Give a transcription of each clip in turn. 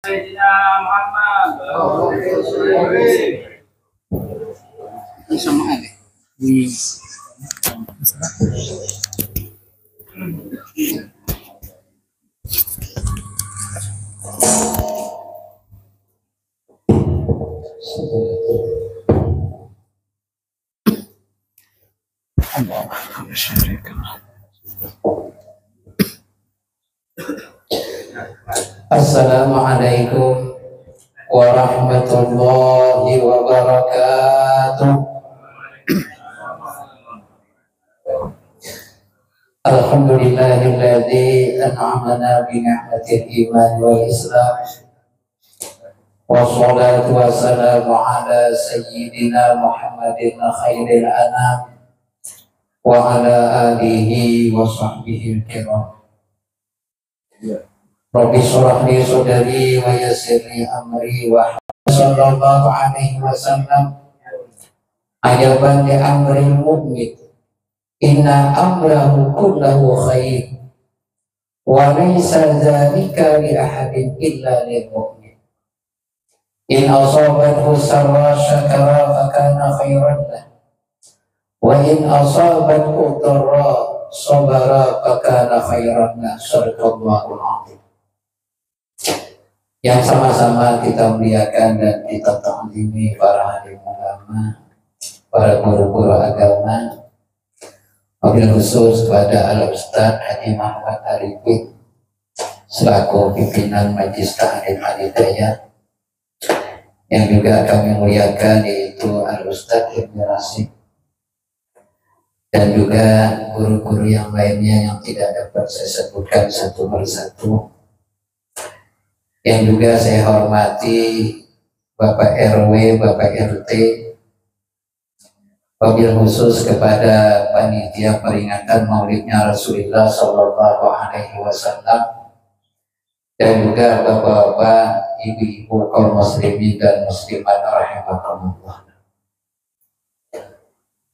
Sayyidina Muhammad. Ini sama ada. Assalamualaikum warahmatullahi wabarakatuh. Alhamdulillahilladzi an'amana bi ni'matil iman wal islam. Wassalatu wassalamu ala sayyidina Muhammadin khairil anam wa ala alihi wa sahbihi kiram. Rabbi shrah li sadri wa yassir li amri wa sallallahu alaihi wasallam ajaban li amril mu'min inna amrahu kullahu khair wa laysa dzalika li ahadin illa lil mu'min in asabathu sarra syakara fa kana khairan lahu wa in asabathu dharra sabara fa kana khairan lahu. Sadaqallahul azim. Yang sama-sama kita muliakan dan kita ta'zimi para alim ulama, para guru-guru agama, wabil khusus kepada Al-Ustaz Haji Muhammad Arifin selaku pimpinan Majelis Ta'lim Al-Hidayah, yang juga kami muliakan yaitu Al-Ustaz Ibnu Rasyid, dan juga guru-guru yang lainnya yang tidak dapat saya sebutkan satu persatu. Yang juga saya hormati Bapak RW, Bapak RT, wabil khusus kepada panitia peringatan Maulidnya Rasulullah Sallallahu Alaihi Wasallam, dan juga bapak-bapak, ibu-ibu kaum muslimin dan muslimat rahimakumullah.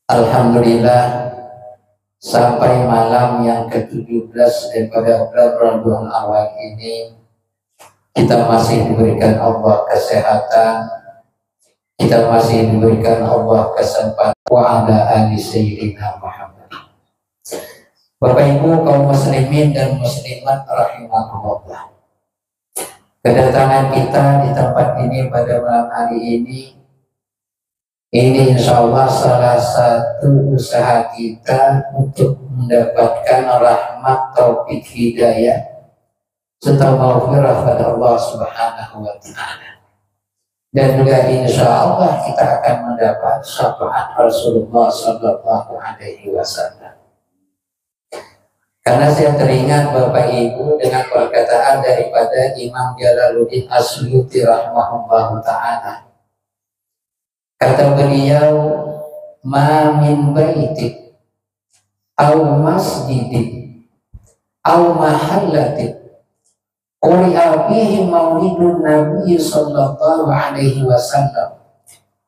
Alhamdulillah, sampai malam yang ke-17 daripada bulan Rabiul Awal ini kita masih diberikan Allah kesehatan, kita masih diberikan Allah kesempatan wa ala ali sayyidina Muhammad. Bapak Ibu kaum muslimin dan muslimat rahimakumullah, kedatangan kita di tempat ini pada malam hari ini insya Allah salah satu usaha kita untuk mendapatkan rahmat taufik hidayah serta maghfirah pada Allah Subhanahu wa ta'ala. Dan juga insya Allah kita akan mendapat syafaat Rasulullah Sallallahu Alaihi Wasallam. Karena saya teringat Bapak Ibu dengan perkataan daripada Imam Jalaluddin As-Suyuti rahimahullah ta'ala. Kata beliau, ma min baitin aw masjidin aw mahallatin quri'a fihi maulidun Nabi sallallahu alaihi wasallam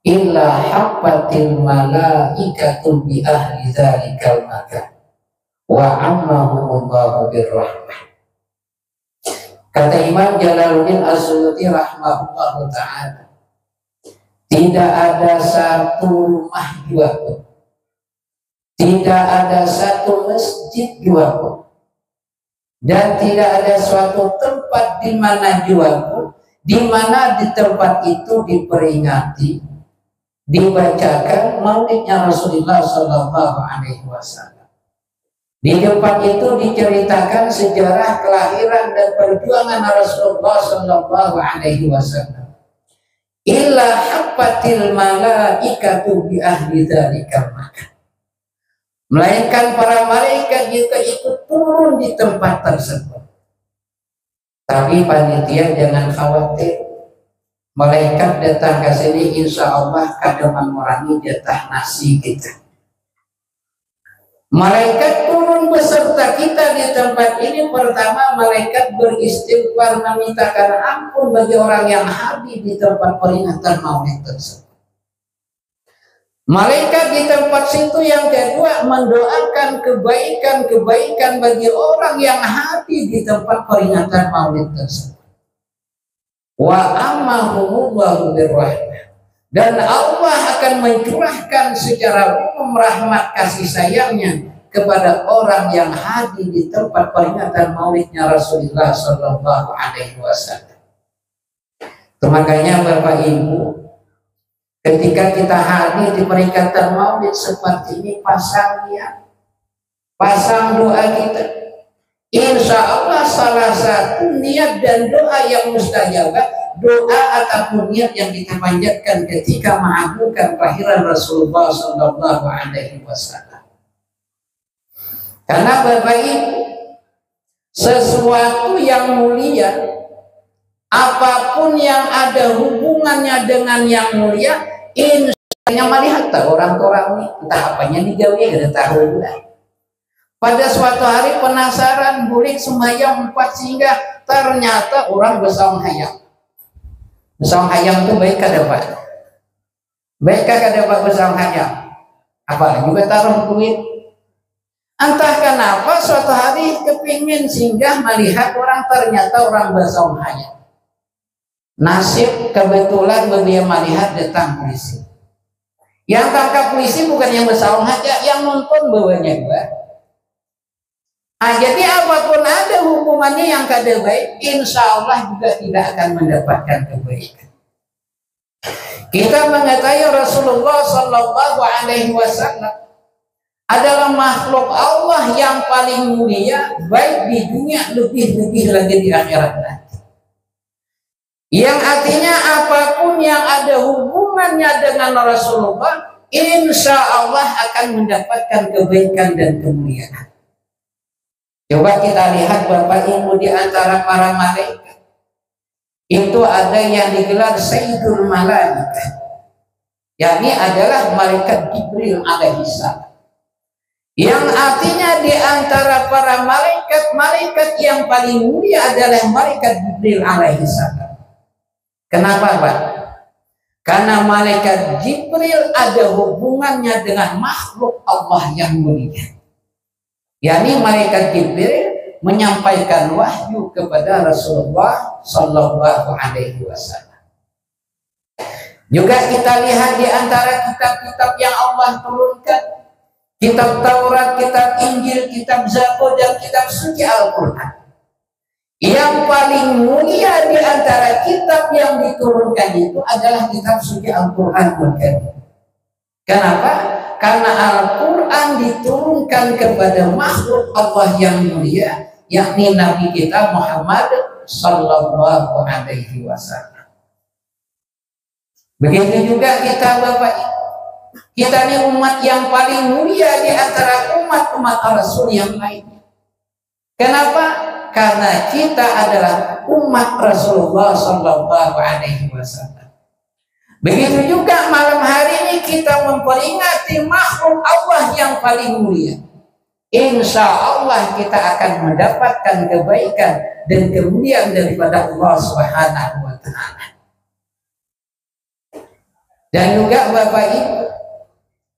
illa habbatil malaikatu bi ahli dzalikal makan wa ammahumullahu birrahmah. Kata Imam Jalaluddin As-Suyuti rahimahullahu ta'ala, tidak ada satu rumah jua pun, tidak ada satu masjid jua pun, dan tidak ada suatu tempat di mana jua pun, di mana di tempat itu diperingati, dibacakan maulidnya Rasulullah Sallallahu Alaihi Wasallam. Di tempat itu diceritakan sejarah kelahiran dan perjuangan Rasulullah Sallallahu Alaihi Wasallam. Illa habbatil malaikatu bi ahli dzalikal makan, melainkan para malaikat juga ikut turun di tempat tersebut. Tapi panitia jangan khawatir, malaikat datang ke sini insya Allah kada mengurangi jatah nasi kita. Malaikat turun beserta kita di tempat ini. Pertama, malaikat beristighfar memintakan ampun bagi orang yang hadir di tempat peringatan maulid tersebut. Malaikat di tempat situ yang kedua mendoakan kebaikan-kebaikan bagi orang yang hadir di tempat peringatan maulid tersebut. wa ammahumullahu birrahmah, dan Allah akan mencurahkan secara umum rahmat kasih sayangnya kepada orang yang hadir di tempat peringatan maulidnya Rasulullah Sallallahu Alaihi Wasallam. Makanya Bapak Ibu, ketika kita hadir di peringatan maulid seperti ini, pasang niat, pasang doa kita. Insya Allah salah satu niat dan doa yang mustajabah, doa ataupun niat yang kita panjatkan ketika mengagungkan kelahiran Rasulullah Sallallahu Alaihi Wasallam. Karena Bapak Ibu, sesuatu yang mulia, apapun yang ada hubungannya dengan yang mulia, insya melihat orang-orang ini entah apanya digawe gak tahu. Pada suatu hari penasaran, boleh sembahyang 4 sehingga ternyata orang besaung hayang. Besaung hayang itu baik kada Pak? Baik kada Pak besaung hayang? Apa juga taruh duit? Entah kenapa suatu hari kepingin singgah melihat orang, ternyata orang besaung hayang. Nasib kebetulan dia melihat datang polisi. Yang tangkap polisi bukan yang besaung aja, yang nonton bawahnya juga. Jadi apapun ada hubungannya yang kada baik, insya Allah juga tidak akan mendapatkan kebaikan. Kita mengetahui Rasulullah Sallallahu Alaihi Wasallam adalah makhluk Allah yang paling mulia, baik di dunia lebih-lebih lagi di akhirat nanti. Yang artinya apapun yang ada hubungannya dengan Rasulullah, insya Allah akan mendapatkan kebaikan dan kemuliaan. Coba kita lihat Bapak Ibu, di antara para malaikat itu ada yang digelar Sayyidul Malaikah, yakni adalah malaikat Jibril alaihissalam, yang artinya di antara para malaikat yang paling mulia adalah malaikat Jibril alaihissalam. Kenapa Pak? Karena malaikat Jibril ada hubungannya dengan makhluk Allah yang mulia, yakni malaikat Jibril menyampaikan wahyu kepada Rasulullah Sallallahu Alaihi Wasallam. Juga kita lihat di antara kitab-kitab yang Allah turunkan, kitab Taurat, kitab Injil, kitab Zabur, dan kitab suci Al-Quran. Yang paling mulia di antara kitab yang diturunkan itu adalah kitab suci Al-Quran. Kenapa? Karena Al-Quran diturunkan kepada makhluk Allah yang mulia, yakni Nabi kita Muhammad Sallallahu Alaihi Wasallam. Begitu juga kita Bapak Ibu, kita ini umat yang paling mulia di antara umat-umat Rasul yang lainnya. Kenapa? Karena kita adalah umat Rasulullah Sallallahu Alaihi Wasallam. Begitu juga malam hari ini kita memperingati makhluk Allah yang paling mulia. Insya Allah kita akan mendapatkan kebaikan dan kemuliaan daripada Allah Subhanahu wa Ta'ala. Dan juga Bapak Ibu,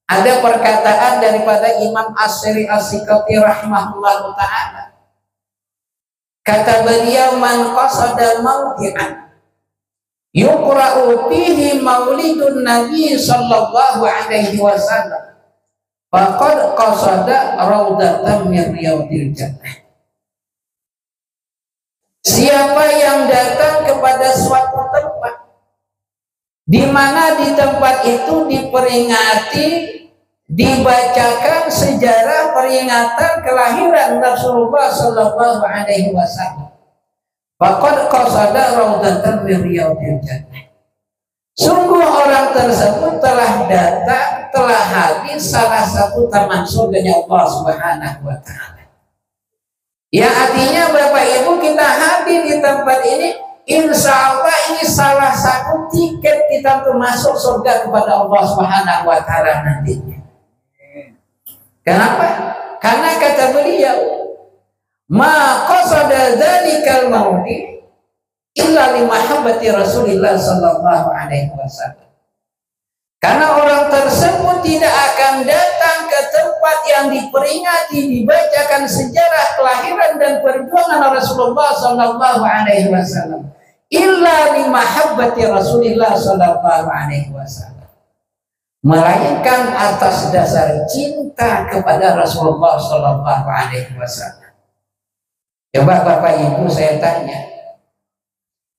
ada perkataan daripada Imam Asy'ari As-Sikati rahimahullah ta'ala. Kata beliau, man qasada mawdi'an yuqra'u fihi maulidun Nabi Sallallahu Alaihi Wasallam faqad qasada raudatan min riyadil jannah. Siapa yang datang kepada suatu tempat di mana di tempat itu diperingati, dibacakan sejarah peringatan kelahiran Rasulullah Sallallahu Alaihi Wasallam, faqad qasada raudatan min riyadil jannah. Sungguh orang tersebut telah datang, telah hadir salah satu taman surganya Allah Subhanahu wa Ta'ala. Ya, artinya Bapak Ibu, kita hadir di tempat ini, insya Allah ini salah satu tiket kita untuk masuk surga kepada Allah Subhanahu wa Ta'ala nantinya. Kenapa? Karena kata beliau, ma qasada dzalikal maudi illa li mahabbati Rasulillah Sallallahu Alaihi Wasallam. Karena orang tersebut tidak akan datang ke tempat yang diperingati, dibacakan sejarah kelahiran dan perjuangan Rasulullah Sallallahu Alaihi Wasallam, illa li mahabbati Rasulillah sallallahu alaihi wasallam, melainkan atas dasar cinta kepada Rasulullah sallallahu alaihi wasallam. Coba Bapak Ibu saya tanya,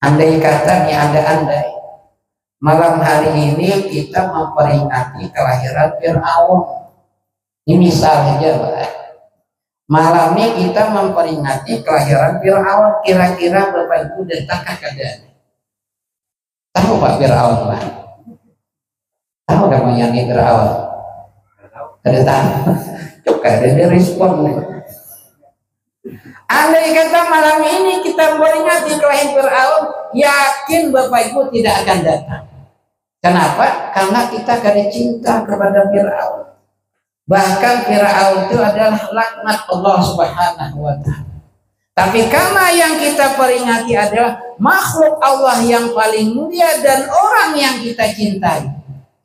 andai kata nih andai malam hari ini kita memperingati kelahiran Fir'aun, ini misal aja Pak. Malam ini kita memperingati kelahiran Fir'aun, kira-kira Bapak Ibu datangkah kalian? Tahu Pak Fir'aun Pak? Tahu kamu yang ini Fir'aun? Ada tahu? Coba ada respon nih. Andai kata malam ini kita memperingati kelahiran Fir'aun, yakin Bapak Ibu tidak akan datang. Kenapa? Karena kita karena cinta kepada Fir'aun. Bahkan Fir'aun itu adalah laknat Allah Subhanahu wa ta'ala. Tapi karena yang kita peringati adalah makhluk Allah yang paling mulia dan orang yang kita cintai,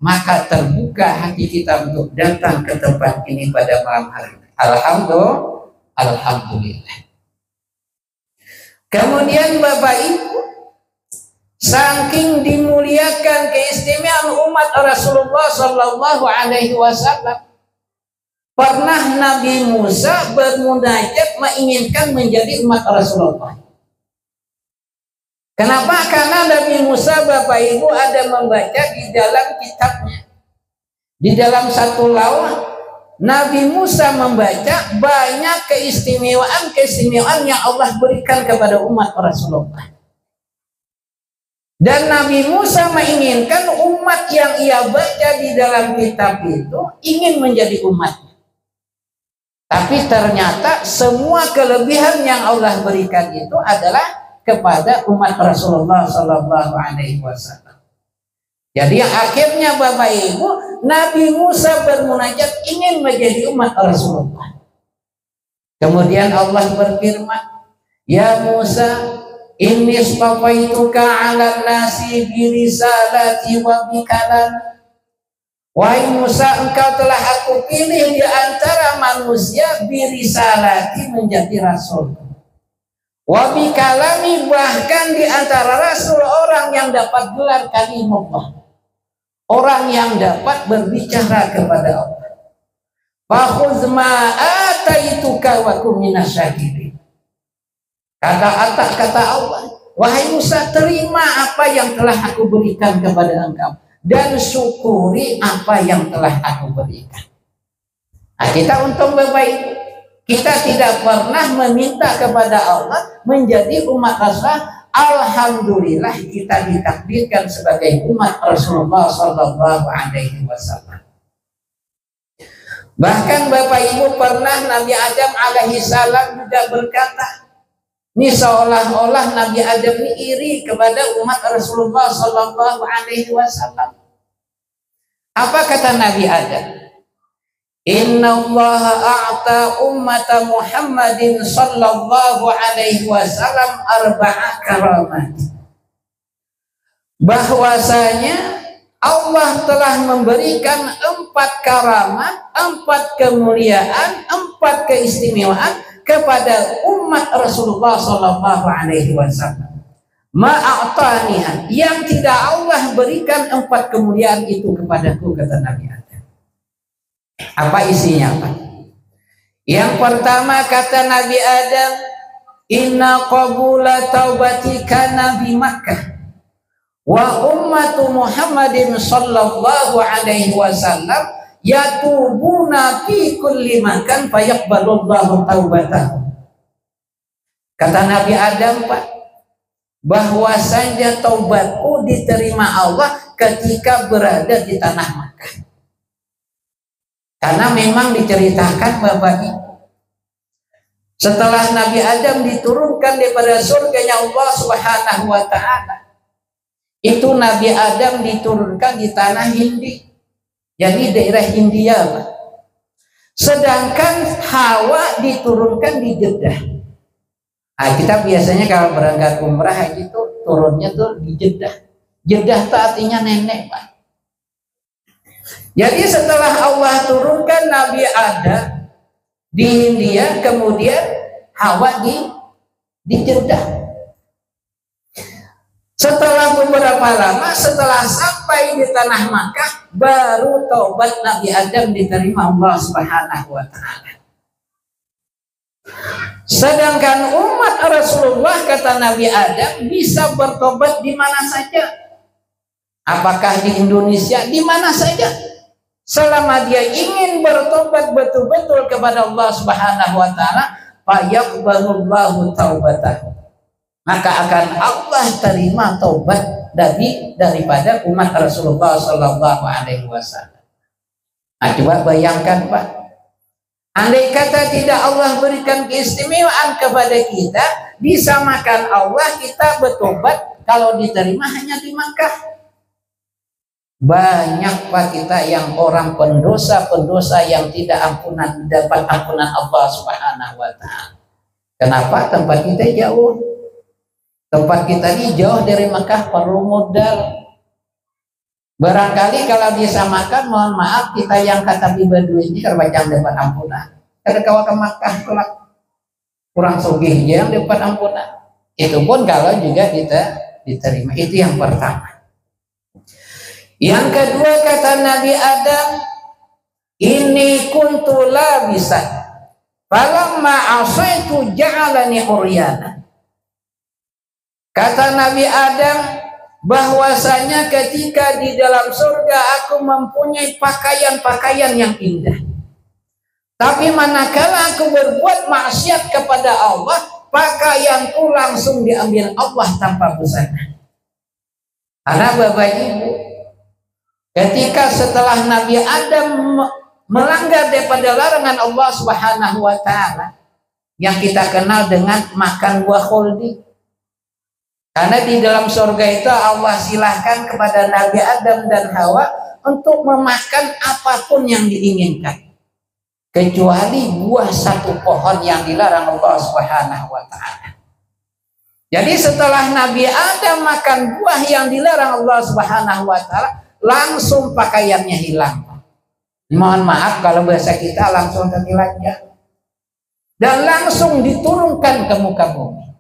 maka terbuka hati kita untuk datang ke tempat ini pada malam hari ini. Alhamdulillah. Kemudian Bapak Ibu, saking dimuliakan keistimewaan umat Rasulullah sallallahu alaihi wasallam, pernah Nabi Musa bermunajat menginginkan menjadi umat Rasulullah. Kenapa? Karena Nabi Musa Bapak Ibu ada membaca di dalam kitabnya. Di dalam satu lauh Nabi Musa membaca banyak keistimewaan yang Allah berikan kepada umat Rasulullah. Dan Nabi Musa menginginkan umat yang ia baca di dalam kitab itu ingin menjadi umatnya. Tapi ternyata semua kelebihan yang Allah berikan itu adalah kepada umat Rasulullah Sallallahu Alaihi Wasallam. Jadi yang akhirnya Bapak Ibu, Nabi Musa bermunajat ingin menjadi umat Rasulullah. Kemudian Allah berfirman, Ya Musa, inni istafaituka 'alan nasi bi risalati wa bi kalam. Wahai Musa, engkau telah aku pilih di antara manusia bi risalati menjadi rasul. Wa bi kalami, bahkan di antara rasul orang yang dapat gelar kalimullah. Orang yang dapat berbicara kepada Allah. Fakhudz ma ataituka wa kum minasyakirin. Kata Allah, wahai Musa, terima apa yang telah aku berikan kepada engkau dan syukuri apa yang telah aku berikan. Nah, kita untung Bapak Ibu, kita tidak pernah meminta kepada Allah menjadi umat Rasul. Alhamdulillah kita ditakdirkan sebagai umat Rasulullah Sallallahu Alaihi Wasallam. Bahkan Bapak Ibu, pernah Nabi Adam alaihi salam juga berkata, ini seolah-olah Nabi Adam ini iri kepada umat Rasulullah Sallallahu Alaihi Wasallam. Apa kata Nabi Adam? Inna Allah a'ta ummata Muhammadin Sallallahu Alaihi Wasallam arba'a karamat. Bahwasanya Allah telah memberikan 4 karamat, 4 kemuliaan, 4 keistimewaan kepada umat Rasulullah Sallallahu Alaihi Wasallam. Ma'ataniha, yang tidak Allah berikan 4 kemuliaan itu kepadaku, kata Nabi Adam. Apa isinya Pak? Yang pertama kata Nabi Adam, inna qabula taubatika Nabi Makkah wa ummatu Muhammadin Sallallahu Alaihi Wasallam yatubuna fi kulli makan fayaqbalullahu taubatahu. Kata Nabi Adam Pak, bahwasanya taubatku diterima Allah ketika berada di tanah Makkah. Karena memang diceritakan Bapak Ibu, setelah Nabi Adam diturunkan daripada surganya Allah Subhanahu wa ta'ala, itu Nabi Adam diturunkan di tanah Hindi, jadi daerah Hindia Pak. Sedangkan Hawa diturunkan di Jeddah. Nah, kita biasanya kalau berangkat umrah haji itu turunnya tuh di Jeddah. Jeddah itu artinya nenek Pak. Jadi setelah Allah turunkan Nabi Adam di Hindia, kemudian Hawa di Jeddah. berapa lama setelah sampai di tanah Makkah baru taubat Nabi Adam diterima Allah Subhanahu wa taala. Sedangkan umat Rasulullah, kata Nabi Adam, bisa bertobat di mana saja. Apakah di Indonesia, di mana saja. Selama dia ingin bertobat betul-betul kepada Allah Subhanahu wa taala, fayaqbalullahu taubatahu. Maka akan Allah terima taubat daripada umat Rasulullah sallallahu alaihi wasallam. Nah, coba bayangkan, Pak. Andai kata tidak Allah berikan keistimewaan kepada kita, disamakan Allah kita bertobat kalau diterima hanya di Makkah. Banyak Pak kita yang orang pendosa-pendosa yang tidak dapat ampunan Allah Subhanahu wa taala. Kenapa? Tempat kita jauh. Tempat kita ini jauh dari Makkah, perlu modal. Barangkali kalau disamakan, mohon maaf, kita yang kata Badui ini terbaca dapat ampunan. Kada kawa ke Makkah kelak kurang sugih yang dapat ampunan. Itu pun kalau juga kita diterima. Itu yang pertama. Yang kedua, kata Nabi Adam, ini kuntu labisan falamma asaitu ja'alani uryana. Kata Nabi Adam, bahwasanya ketika di dalam surga aku mempunyai pakaian-pakaian yang indah. Tapi manakala aku berbuat maksiat kepada Allah, pakaianku langsung diambil Allah tanpa busana. Karena Bapak Ibu, ketika setelah Nabi Adam melanggar daripada larangan Allah Subhanahu wa taala yang kita kenal dengan makan buah khuldi. Karena di dalam surga itu Allah silahkan kepada Nabi Adam dan Hawa untuk memakan apapun yang diinginkan, kecuali buah satu pohon yang dilarang Allah Subhanahu wa taala. Jadi setelah Nabi Adam makan buah yang dilarang Allah Subhanahu wa taala, langsung pakaiannya hilang. Mohon maaf kalau bahasa kita langsung tergilanya. Dan langsung diturunkan ke muka bumi.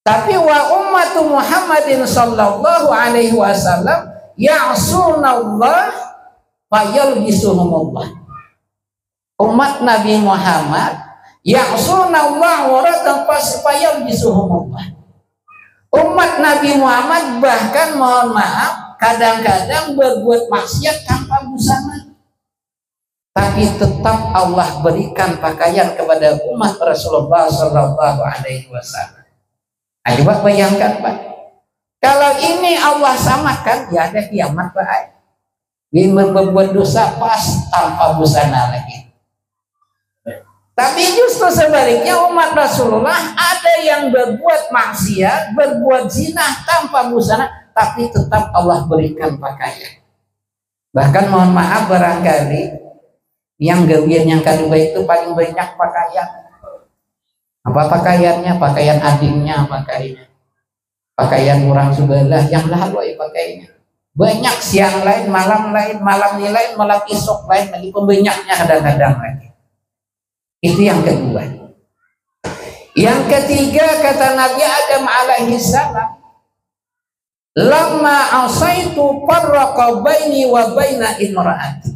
Tapi wa ummatu Muhammadin sallallahu alaihi wasallam ya'sunallah fayalbisuhumullah. Umat Nabi Muhammad ya'sunallah wa fayalbisuhumullah. Umat Nabi Muhammad bahkan mohon maaf kadang-kadang berbuat maksiat tanpa busana. Tapi tetap Allah berikan pakaian kepada umat Rasulullah sallallahu alaihi wasallam. Coba bayangkan Pak, kalau ini Allah samakan, ya ada kiamat Pak. Berbuat dosa pas tanpa busana lagi. Tapi justru sebaliknya umat Rasulullah ada yang berbuat maksiat, berbuat zina tanpa busana, tapi tetap Allah berikan pakaian. Bahkan mohon maaf barangkali yang gawian yang kedua itu paling banyak pakaian. Apa pakaiannya? Pakaian adiknya, pakaian orang sebelah yang lalu pakaiannya. Banyak siang lain, malam lain, malam lain, malam esok lain, lagi pembanyaknya kadang-kadang lagi. Itu yang kedua. Yang ketiga, kata Nabi Adam alaihi salam, lamma asaitu farraqa baini wa baina imraati.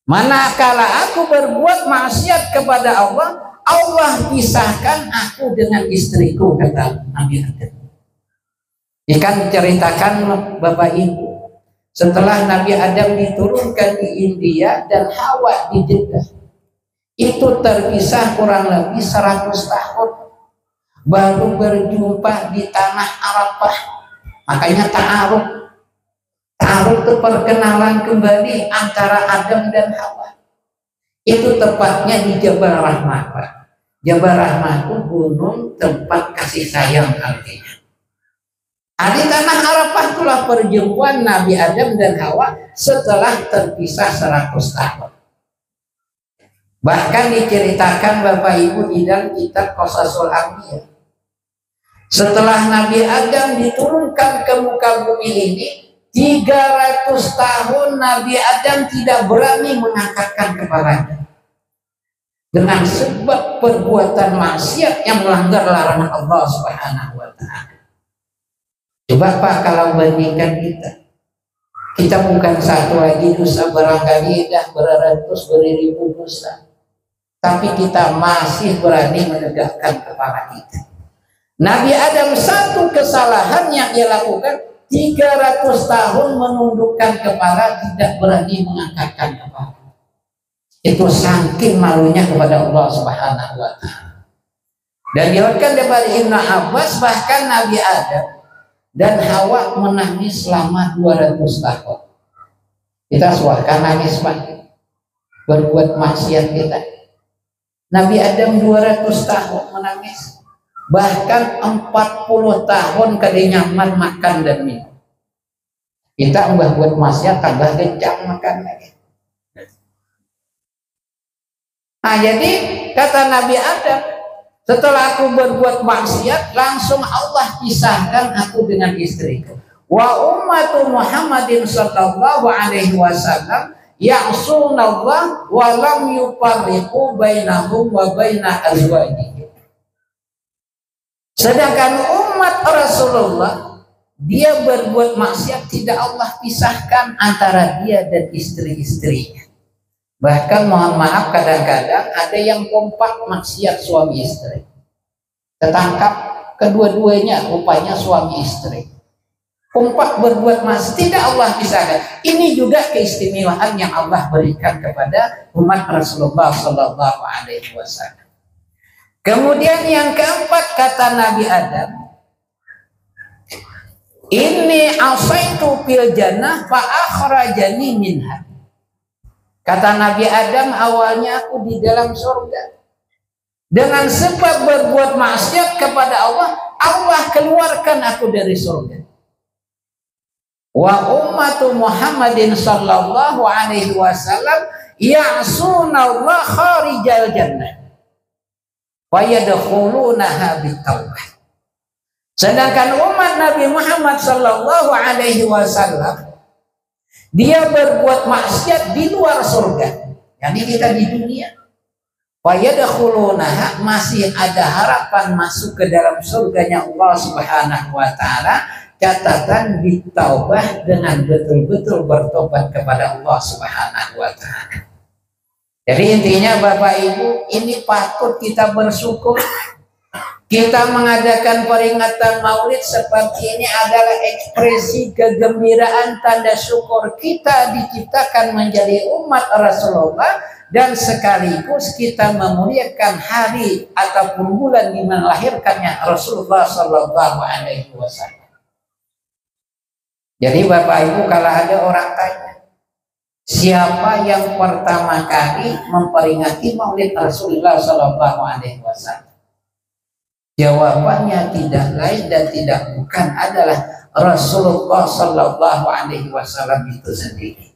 Manakala aku berbuat maksiat kepada Allah, Allah pisahkan aku dengan istriku, kata Nabi Adam. Ikan ceritakan Bapak Ibu, setelah Nabi Adam diturunkan di India dan Hawa di Jeddah, itu terpisah kurang lebih 100 tahun baru berjumpa di tanah Arafah. Makanya ta'aruf itu perkenalan kembali antara Adam dan Hawa. Itu tepatnya di Jabal Rahmah. Jabal Rahmah itu gunung tempat kasih sayang artinya. Di tanah Arafah itulah perjumpaan Nabi Adam dan Hawa setelah terpisah 100 tahun. Bahkan diceritakan Bapak Ibu di dalam kitab Qasasul Anbiya, setelah Nabi Adam diturunkan ke muka bumi ini, 300 tahun Nabi Adam tidak berani mengangkatkan kepalanya dengan sebab perbuatan maksiat yang melanggar larangan Allah Subhanahu wa taala. Coba Coba Pak, kalau bandingkan kita bukan satu lagi dosa, barangkali dah beratus beribu dosa, tapi kita masih berani menegakkan kepala kita. Nabi Adam satu kesalahan yang ia lakukan, 300 tahun menundukkan kepala, tidak berani mengangkatkan kepala. Itu saking malunya kepada Allah Subhanahu wa Ta'ala. Dan diriwayatkan dari Ibnu Abbas, bahkan Nabi Adam dan Hawa menangis selama 200 tahun. Kita suahkan nangis Pak, berbuat maksiat kita. Nabi Adam 200 tahun menangis, bahkan 40 tahun kedenyaman makan dan minum. Kita buat maksiat tambah kencang makan lagi. Nah, jadi kata Nabi Adam, setelah aku berbuat maksiat, langsung Allah pisahkan aku dengan istriku. Wa ummatu Muhammadin sallallahu alaihi wasallam ya'sunallah wa lam yufarriqu bainahum wa baina azwajihim. Sedangkan umat Rasulullah, dia berbuat maksiat, tidak Allah pisahkan antara dia dan istri-istrinya. Bahkan mohon maaf, kadang-kadang ada yang kompak maksiat suami istri, tertangkap kedua-duanya rupanya suami istri, kompak berbuat maksiat, tidak Allah pisahkan. Ini juga keistimewaan yang Allah berikan kepada umat Rasulullah Sallallahu Alaihi Wasallam. Kemudian yang keempat, kata Nabi Adam, inni asaitu fil jannah fa akhrajani minha. Kata Nabi Adam, awalnya aku di dalam surga, dengan sebab berbuat maksiat kepada Allah, Allah keluarkan aku dari surga. Wa ummatu Muhammadin sallallahu alaihi wasallam ya'sunallaha kharijal jannah wa yadkhulunaha bitawbah. Sedangkan umat Nabi Muhammad sallallahu alaihi wasallam, dia berbuat maksiat di luar surga, jadi kita di dunia. Wa yadkhulunaha, masih ada harapan masuk ke dalam surganya Allah Subhanahu wa Ta'ala, catatan bitaubah, dengan betul-betul bertobat kepada Allah Subhanahu wa Ta'ala. Jadi intinya Bapak Ibu, ini patut kita bersyukur. Kita mengadakan peringatan Maulid seperti ini adalah ekspresi kegembiraan, tanda syukur kita diciptakan menjadi umat Rasulullah, dan sekaligus kita memuliakan hari ataupun bulan di mana lahirkannya Rasulullah Sallallahu Alaihi Wasallam. Jadi Bapak Ibu, kalau ada orang tanya, siapa yang pertama kali memperingati Maulid Rasulullah Sallallahu Alaihi Wasallam? Jawabannya tidak lain dan tidak bukan adalah Rasulullah Sallallahu Alaihi Wasallam itu sendiri.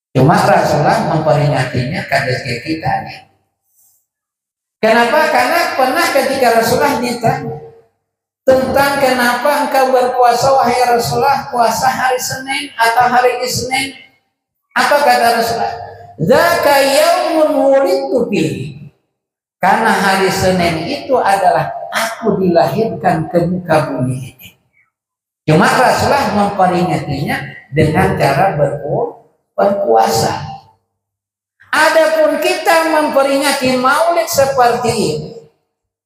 Cuma Rasulullah memperingatinya kades kita nih. Kenapa? Karena pernah ketika Rasulullah ditanya tentang kenapa engkau berpuasa wahai Rasulullah, puasa hari Senin atau hari Isnin? Apa kata Rasulullah? Dzaka yaumun wulidtu fihi. Karena hari Senin itu adalah aku dilahirkan ke muka bumi ini. Cuma Rasulullah memperingatinya dengan cara berpuasa. Adapun kita memperingati Maulid seperti ini,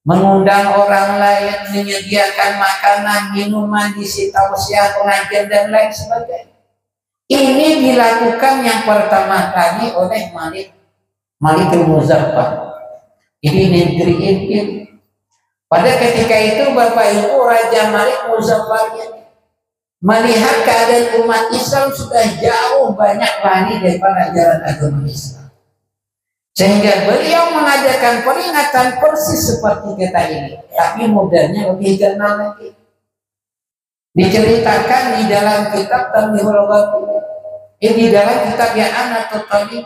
mengundang orang lain, menyediakan makanan, minuman, isi tausiah, pengajian dan lain sebagainya. Ini dilakukan yang pertama kali oleh Malikul Muzaffar. Ini negeri India. Pada ketika itu Bapak Ibu, Raja Malik Muzaffar melihat keadaan umat Islam sudah jauh banyak lari daripada ajaran agama Islam, sehingga beliau mengadakan peringatan persis seperti kita ini, tapi modalnya lebih kenal lagi. Diceritakan di dalam kitab Tamhidul Ghafil, di dalam kitab Ya'anatul Talib,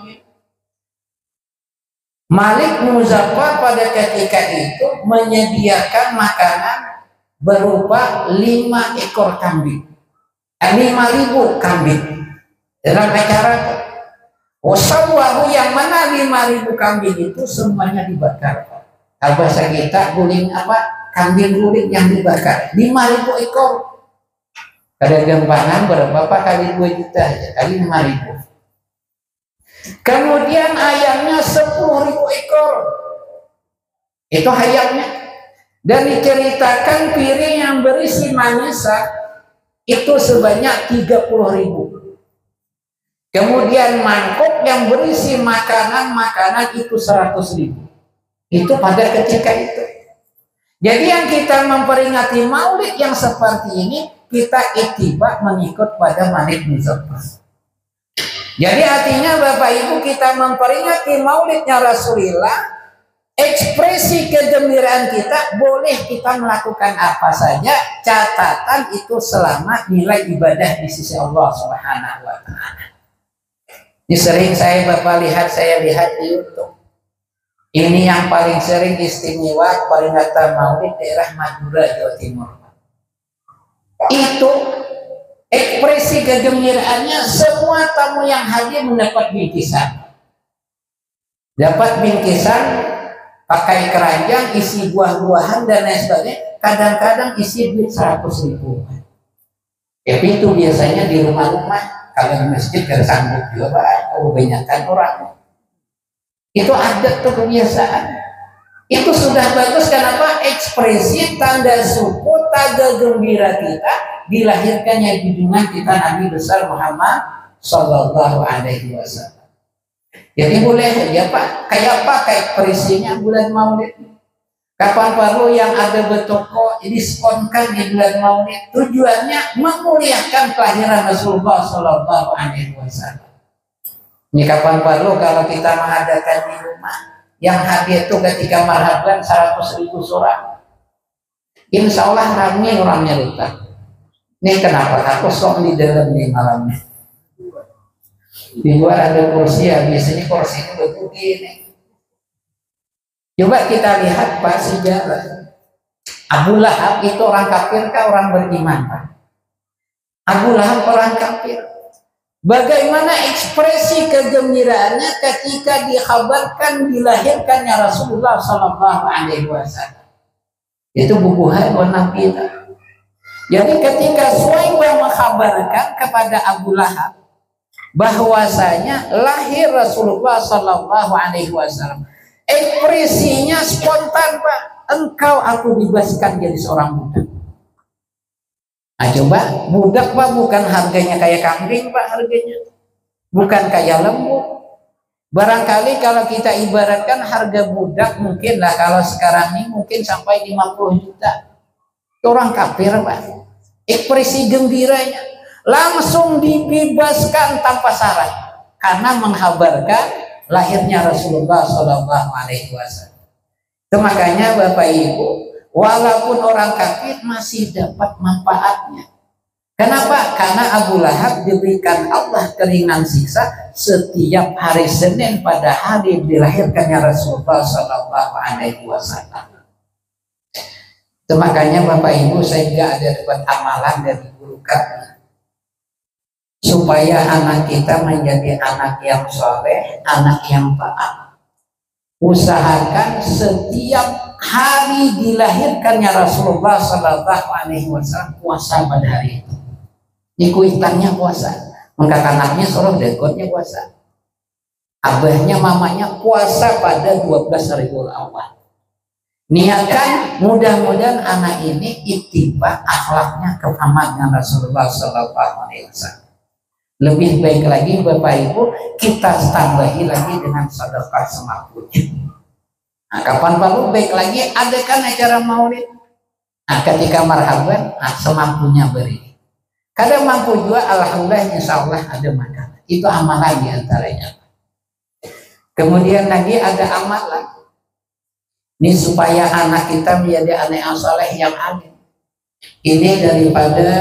Malik Muzaffar pada ketika itu menyediakan makanan berupa 5 ekor kambing, 5.000 kambing dalam acara wasawahu, yang mana 5.000 kambing itu semuanya dibakar. Bahasa kita guling apa? Kambing guling yang dibakar 5.000 ekor. Pedagang pangan berapa kali 2 juta aja, kali 5.000. Kemudian ayamnya 10.000 ekor. Itu ayamnya. Dan diceritakan piring yang berisi manisan itu sebanyak 30.000. Kemudian mangkok yang berisi makanan itu 100.000. Itu pada ketika itu. Jadi yang kita memperingati maulid yang seperti ini, kita ittiba mengikut pada Malik bin Zaffar. Jadi artinya Bapak Ibu, kita memperingati maulidnya Rasulullah, ekspresi kegembiraan kita boleh kita melakukan apa saja, catatan itu selama nilai ibadah di sisi Allah Subhanahu wa Ta'ala. Ini sering Bapak lihat, saya lihat di YouTube. Ini yang paling sering istimewa peringatan maulid daerah Madura, Jawa Timur. Itu ekspresi kegembiraannya, semua tamu yang hadir mendapat bingkisan. Dapat bingkisan pakai keranjang isi buah-buahan dan lain sebagainya, kadang-kadang isi duit 100.000. Tapi itu biasanya di rumah-rumah, kalau di masjid gak sanggup juga Pak, kebanyakan orang. Itu adat tuh, kebiasaan. Itu sudah bagus. Kenapa? Ekspresi tanda syukur, tanda gembira kita dilahirkannya junjungan kita Nabi besar Muhammad Sallallahu Alaihi Wasallam. Jadi boleh ya Pak, kayak apa ekspresinya bulan Maulid? Kapan perlu yang ada bertoko diskonkan di bulan Maulid? Tujuannya memuliakan kelahiran Rasulullah Sallallahu Alaihi Wasallam. Ini kapan perlu kalau kita mengadakan di rumah, yang hadir itu ketika marhaban 100.000 surat. Insya Allah ramai orangnya letak. Ini kenapa aku sok di dalam nih malamnya? Di luar ada kursi ya, biasanya kursi itu begini. Coba kita lihat Pak sejarah. Abu Lahab itu orang kafir kah orang beriman Pak? Abu Lahab orang kafir. Bagaimana ekspresi kegembiraannya ketika dikhabarkan dilahirkannya Rasulullah Sallallahu Alaihi Wasallam. Itu bubuhan warna kita. Jadi ketika Suhaibah mengkhabarkan kepada Abu Lahab bahwasanya lahir Rasulullah Sallallahu Alaihi Wasallam, ekspresinya spontan Pak, engkau aku bebaskan jadi seorang budak. Nah coba, budak Pak bukan harganya kayak kambing Pak, harganya bukan kayak lembu. Barangkali kalau kita ibaratkan harga budak mungkin lah kalau sekarang ini mungkin sampai 50 juta. Orang kafir Pak, ekspresi gembiranya langsung dibebaskan tanpa syarat karena menghabarkan lahirnya Rasulullah Sallallahu Alaihi Wasallam. Itu makanya Bapak Ibu, walaupun orang kafir masih dapat manfaatnya. Kenapa? Karena Abu Lahab diberikan Allah keringan siksa setiap hari Senin pada hari dilahirkannya Rasulullah Sallallahu Alaihi Wasallam. Itu makanya Bapak Ibu, saya juga ada dapat amalan dari guru kami supaya anak kita menjadi anak yang soleh, anak yang taat. Usahakan setiap hari dilahirkannya Rasulullah Sallallahu Alaihi Wasallam puasa pada hari itu. Ikutannya puasa. Maka anaknya suruh dekotnya puasa. Abahnya, mamanya puasa pada 12 Rabiul Awal. Niatkan mudah-mudahan anak ini ittiba akhlaknya kepaman dengan Rasulullah Sallallahu Alaihi Wasallam. Lebih baik lagi Bapak Ibu, kita tambahi lagi dengan sedekah semampunya. Nah, kapan perlu baik lagi adakan acara maulid. Nah, ketika marhaban, semampunya beri. Kadang mampu juga, alhamdulillah insya Allah ada makanan. Itu amalan diantaranya. Kemudian lagi ada amalan. Ini supaya anak kita menjadi anak yang soleh yang alim. Ini daripada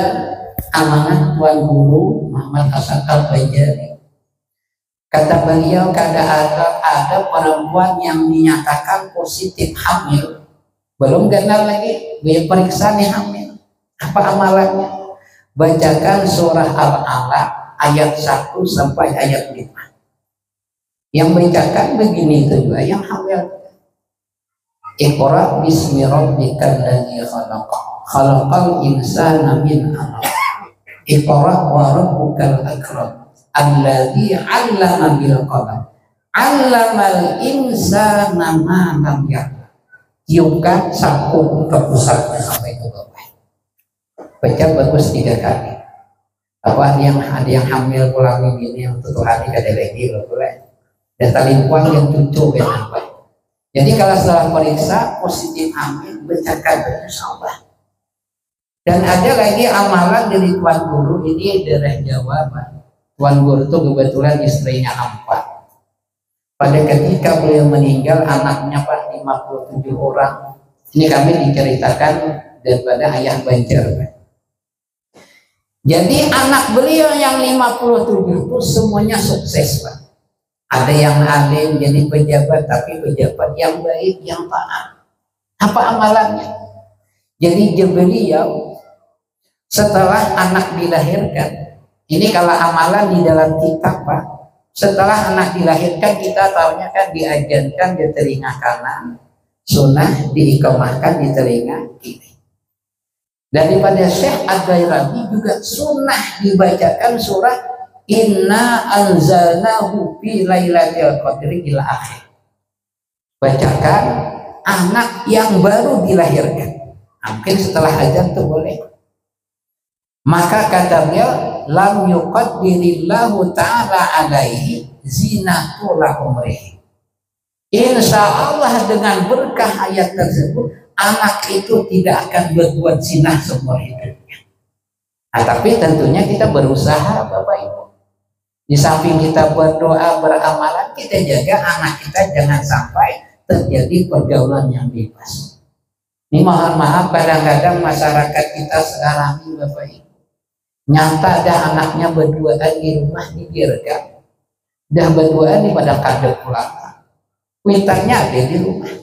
amanat Tuan Guru Muhammad Hasan Al-Bajari. Kata beliau, ada perempuan yang dinyatakan positif hamil, belum kenal lagi, dia periksa nih hamil. Apa amalannya? Bacakan surah Al-Alaq ayat 1 sampai ayat 5. Yang bacakan begini itu juga yang hamil. Iqra bismi rabbikal ladzi khalaq, khalaqal insana min 'alaq, Iqra wa rabbukal akram alladzi 'allama bil qalam 'allamal insana ma lam ya'lam. Tiupkan sapu untuk pusatnya sampai ke bawah. Baca bagus 3 kali. Apa ada yang hamil pulang ini yang tutup hari kada lagi loh boleh. Dan talimpuan yang cucu yang apa. Jadi kalau setelah periksa positif hamil bacakan insyaallah. Dan ada lagi amalan dari Tuan Guru ini dari Jawa Pak. Tuan Guru itu kebetulan istrinya 4. Pada ketika beliau meninggal anaknya Pak 57 orang. Ini kami diceritakan daripada ayah Banjar Pak. Jadi anak beliau yang 57 itu semuanya sukses Pak. Ada yang alim jadi pejabat tapi pejabat yang baik yang taat. Apa amalannya? Jadi beliau setelah anak dilahirkan, ini kalau amalan di dalam kitab Pak. Setelah anak dilahirkan kita tahunya kan diajarkan di telinga kanan, sunnah diikamahkan di telinga kiri. Daripada Syekh Ad-Dairabi juga sunnah dibacakan surah Inna anzalnahu fi lailatul qadri ila akhir. Bacakan anak yang baru dilahirkan. Mungkin setelah azan itu boleh. Maka kata beliau lam yuqaddirillahu ta'ala alaihi zinatul umrihi. Insya Allah dengan berkah ayat tersebut anak itu tidak akan berbuat zina seumur hidupnya. Nah, tapi tentunya kita berusaha Bapak Ibu. Di samping kita berdoa beramalan, kita jaga anak kita jangan sampai terjadi pergaulan yang bebas. Ini mohon maaf kadang-kadang masyarakat kita sekarang ini Bapak Ibu nyata ada anaknya berduaan di rumah dibiarkan, dah berduaan di pada kade pulang, kuitannya ada di rumah.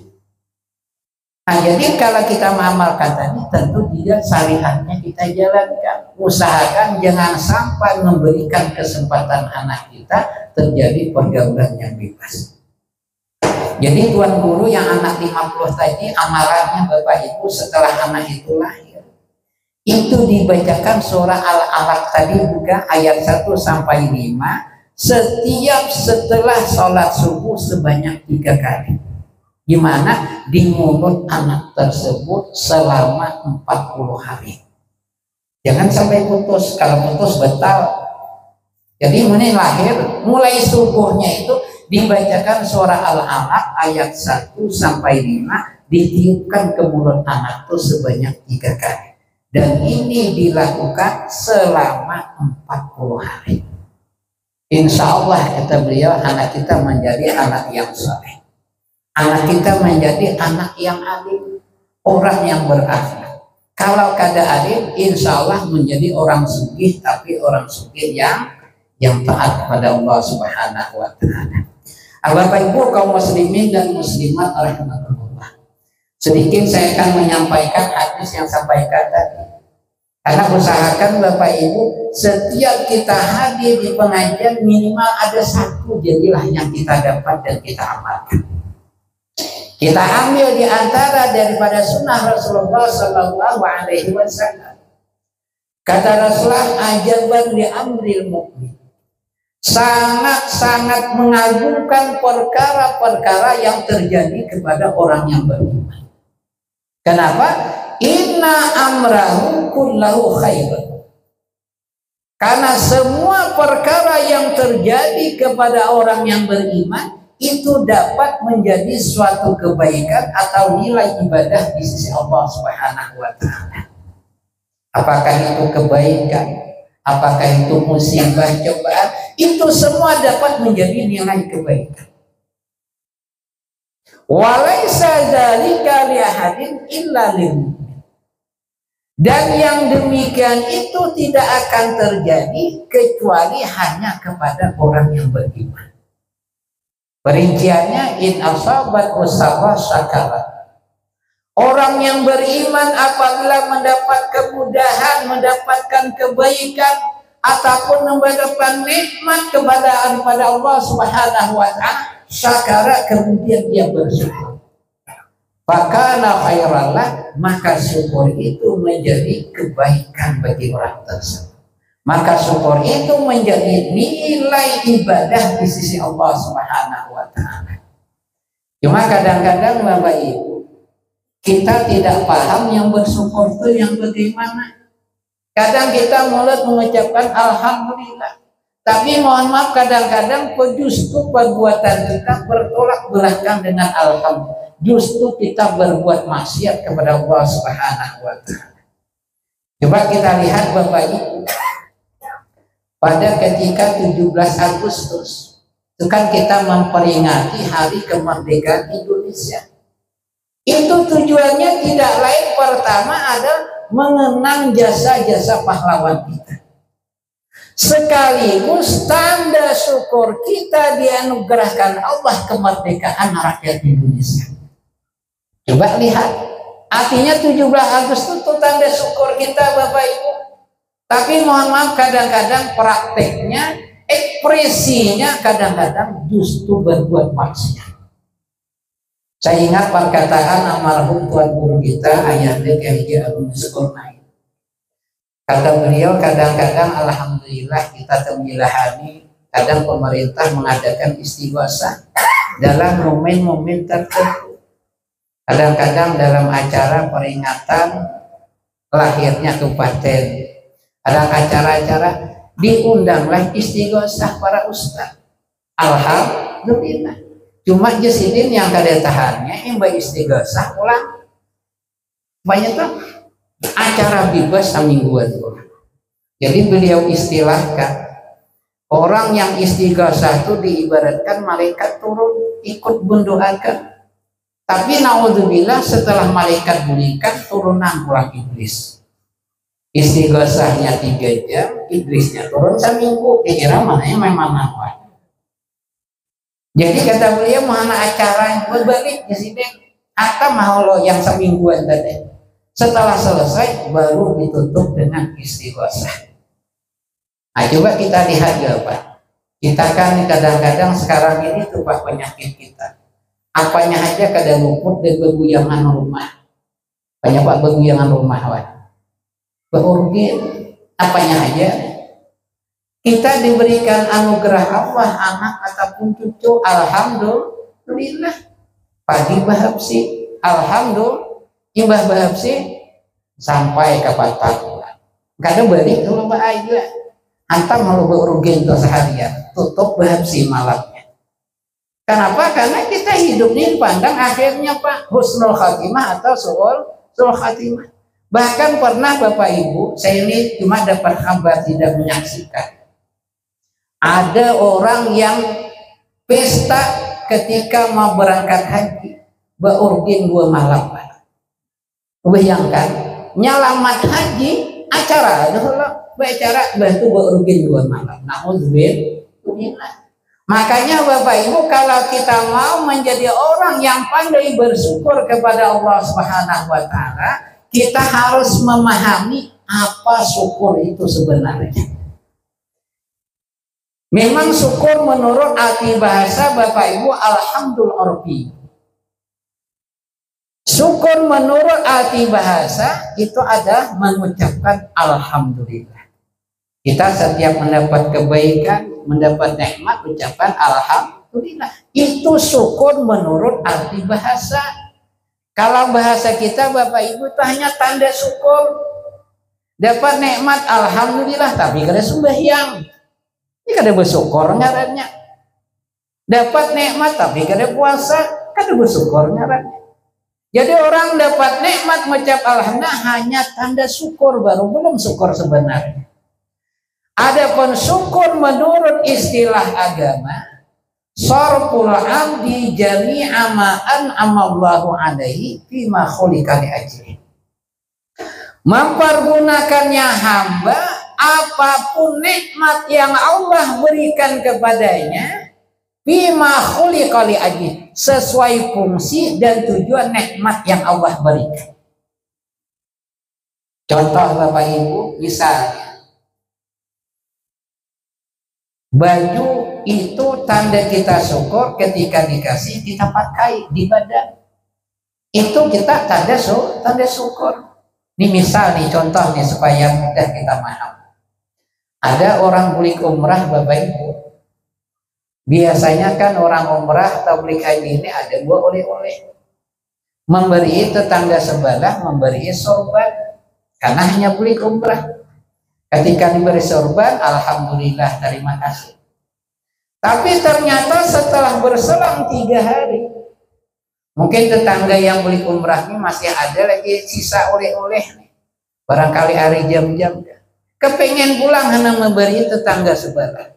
Nah, jadi kalau kita mengamalkan tadi tentu dia syariatnya kita jalankan. Usahakan jangan sampai memberikan kesempatan anak kita terjadi pergaulan yang bebas. Jadi Tuan Guru yang anak 50 tadi amalannya Bapak Ibu setelah anak itu lahir itu dibacakan surah Al-Alaq tadi juga ayat 1 sampai 5 setiap setelah sholat subuh sebanyak 3 kali. Gimana di mulut anak tersebut selama 40 hari. Jangan sampai putus. Kalau putus batal. Jadi mulai lahir, mulai subuhnya itu dibacakan surah Al-Alaq ayat 1 sampai 5 ditiupkan ke mulut anak itu sebanyak 3 kali. Dan ini dilakukan selama 40 hari. Insya Allah kata beliau anak kita menjadi anak yang saleh. Anak kita menjadi anak yang alim, orang yang berakhlak. Kalau kada alim, insya Allah menjadi orang sugih, tapi orang sugih yang taat kepada Allah Subhanahu wa Ta'ala. Bapak Ibu kaum muslimin dan muslimat rahmatullah. Sedikit saya akan menyampaikan hadis yang sampaikan tadi. Karena usahakan Bapak Ibu setiap kita hadir di pengajian minimal ada satu jadilah yang kita dapat dan kita amalkan. Kita ambil di antara daripada sunnah Rasulullah Sallallahu Alaihi Wasallam. Kata Rasulullah, ajaban li amril mu'min. Sangat-sangat mengagumkan perkara-perkara yang terjadi kepada orang yang beriman. Kenapa? Inna amrahu kullahu khair. Karena semua perkara yang terjadi kepada orang yang beriman itu dapat menjadi suatu kebaikan atau nilai ibadah di sisi Allah Subhanahu wa Ta'ala. Apakah itu kebaikan, apakah itu musibah, cobaan, itu semua dapat menjadi nilai kebaikan. Walaisa dzalika li ahadin illa lil. Dan yang demikian itu tidak akan terjadi kecuali hanya kepada orang yang beriman. Perinciannya in asabat usawa syakara. Orang yang beriman apabila mendapat kemudahan, mendapatkan kebaikan ataupun mendapatkan nikmat kepada Allah Subhanahu wa Ta'ala, syakara kemudian dia bersyukur. Fakana khairallah, maka syukur itu menjadi kebaikan bagi orang tersebut. Maka syukur itu menjadi nilai ibadah di sisi Allah Subhanahu wa Ta'ala. Cuma kadang-kadang Bapak Ibu, kita tidak paham yang bersyukur itu yang bagaimana. Kadang kita mulut mengucapkan alhamdulillah, tapi mohon maaf kadang-kadang justru perbuatan kita bertolak belakang dengan alhamdulillah. Justru kita berbuat maksiat kepada Allah Subhanahu wa Ta'ala. Coba kita lihat Bapak Ibu, pada ketika 17 Agustus itu kan kita memperingati hari kemerdekaan Indonesia. Itu tujuannya tidak lain, pertama adalah mengenang jasa-jasa pahlawan kita, sekaligus tanda syukur kita dianugerahkan Allah kemerdekaan rakyat Indonesia. Coba lihat, artinya 17 Agustus itu tanda syukur kita Bapak Ibu. Tapi mohon maaf kadang-kadang prakteknya, ekspresinya kadang-kadang justru berbuat maksiat. Saya ingat perkataan almarhum Tuan Guru kita Ayahanda Kyai Haji Ageng Zulkarnain. Kata beliau, kadang-kadang alhamdulillah kita tembilahani, kadang pemerintah mengadakan istighosah dalam momen-momen tertentu. Kadang-kadang dalam acara peringatan lahirnya kabupaten, ada acara-acara diundanglah istighosah para ustaz. Alhamdulillah. Cuma jesidin yang kedatahannya yang baik istighosah ulang banyak tuh acara bebas semingguan. Jadi beliau istilahkan orang yang istighosah itu diibaratkan malaikat turun ikut mendoakan. Tapi naudzubillah setelah malaikat berikan turunan pulang iblis. Istighosahnya 3 jam, iblisnya turun seminggu. Kira mana yang memang apa? Jadi kata beliau mana acara yang berbalik di sini atau mau yang semingguan tadi. Setelah selesai baru ditutup dengan istighosah. Nah, coba kita lihat ya Pak. Kita kan kadang-kadang sekarang ini tuh Pak penyakit kita. Apanya aja kadang luput dan beguyangan rumah. Banyak Pak beguyangan rumah Pak. Beurgin apanya aja. Kita diberikan anugerah Allah anak ataupun cucu, alhamdulillah. Pagi bahabsi, alhamdulillah. Imbah bahabsi sampai kapan bulan. Kadang balik dulu Mbak aja. Antam mau beurgin tuh seharian, tutup bahabsi malamnya. Kenapa? Karena kita hidupnya pandang akhirnya Pak husnul khatimah atau su'ul khatimah. Bahkan pernah Bapak Ibu, saya ini cuma dapat kabar tidak menyaksikan. Ada orang yang pesta ketika mau berangkat haji, beurgin 2 malam. Bayangkan, nyelamat haji, acara adalah acara bantu beurgin 2 malam. Naudzubillah. Makanya Bapak Ibu, kalau kita mau menjadi orang yang pandai bersyukur kepada Allah Subhanahu wa Ta'ala, kita harus memahami apa syukur itu sebenarnya. Memang syukur menurut arti bahasa Bapak Ibu alhamdulillah. Syukur menurut arti bahasa itu adalah mengucapkan alhamdulillah. Kita setiap mendapat kebaikan, mendapat nikmat, ucapan alhamdulillah. Itu syukur menurut arti bahasa. Kalau bahasa kita Bapak Ibu itu hanya tanda syukur. Dapat nikmat alhamdulillah tapi kada sembahyang. Ini kada bersyukur ngarannya. Dapat nikmat tapi kada puasa, kada bersyukur ngarannya. Jadi orang dapat nikmat mengucap alhamdulillah hanya tanda syukur, baru belum syukur sebenarnya. Adapun syukur menurut istilah agama, sarful abdi jami'a ma an'amallahu alaihi fima khuliqa li ajli. Mempergunakannya hamba apapun nikmat yang Allah berikan kepadanya bima khuliqa li ajli, sesuai fungsi dan tujuan nikmat yang Allah berikan. Contoh Bapak Ibu, misalnya baju itu tanda kita syukur ketika dikasih kita pakai di badan. Itu kita tanda syukur. Ini misal nih contoh nih supaya mudah kita paham. Ada orang beli umrah Bapak Ibu. Biasanya kan orang umrah atau beli haji ini ada buah oleh-oleh. Memberi tetangga sebelah, memberi sorban. Karena hanya beli umrah. Ketika diberi sorban, alhamdulillah, terima kasih. Tapi ternyata setelah berselang 3 hari, mungkin tetangga yang beli umrah ini masih ada lagi sisa oleh-oleh nih. Barangkali hari jam-jam. Kepengen pulang hanya memberi tetangga sebelah.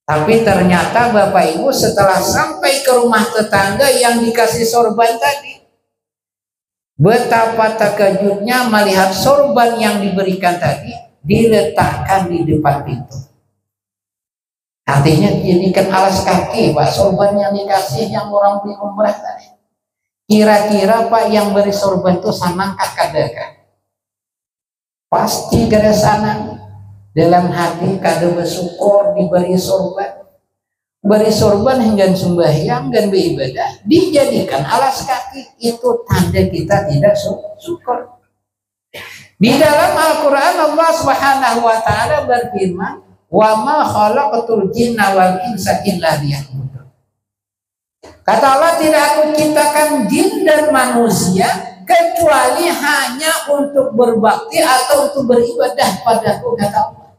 Tapi ternyata Bapak Ibu setelah sampai ke rumah tetangga yang dikasih sorban tadi, betapa terkejutnya melihat sorban yang diberikan tadi diletakkan di depan pintu. Artinya dijadikan alas kaki Pak, sorban yang dikasih yang orang beli umrah tadi. Kira-kira Pak yang beri sorban itu sanangkah kadakah? Pasti gara sana dalam hati kada bersyukur diberi sorban. Beri sorban hingga sembahyang dan beribadah dijadikan alas kaki, itu tanda kita tidak syukur. Di dalam Al-Quran Allah Subhanahu wa ta'ala berfirman, wa ma khalaqatul jinna wal insa illa liya'budun. Kata Allah, tidak aku ciptakan jin dan manusia kecuali hanya untuk berbakti atau untuk beribadah padaku, kata Allah.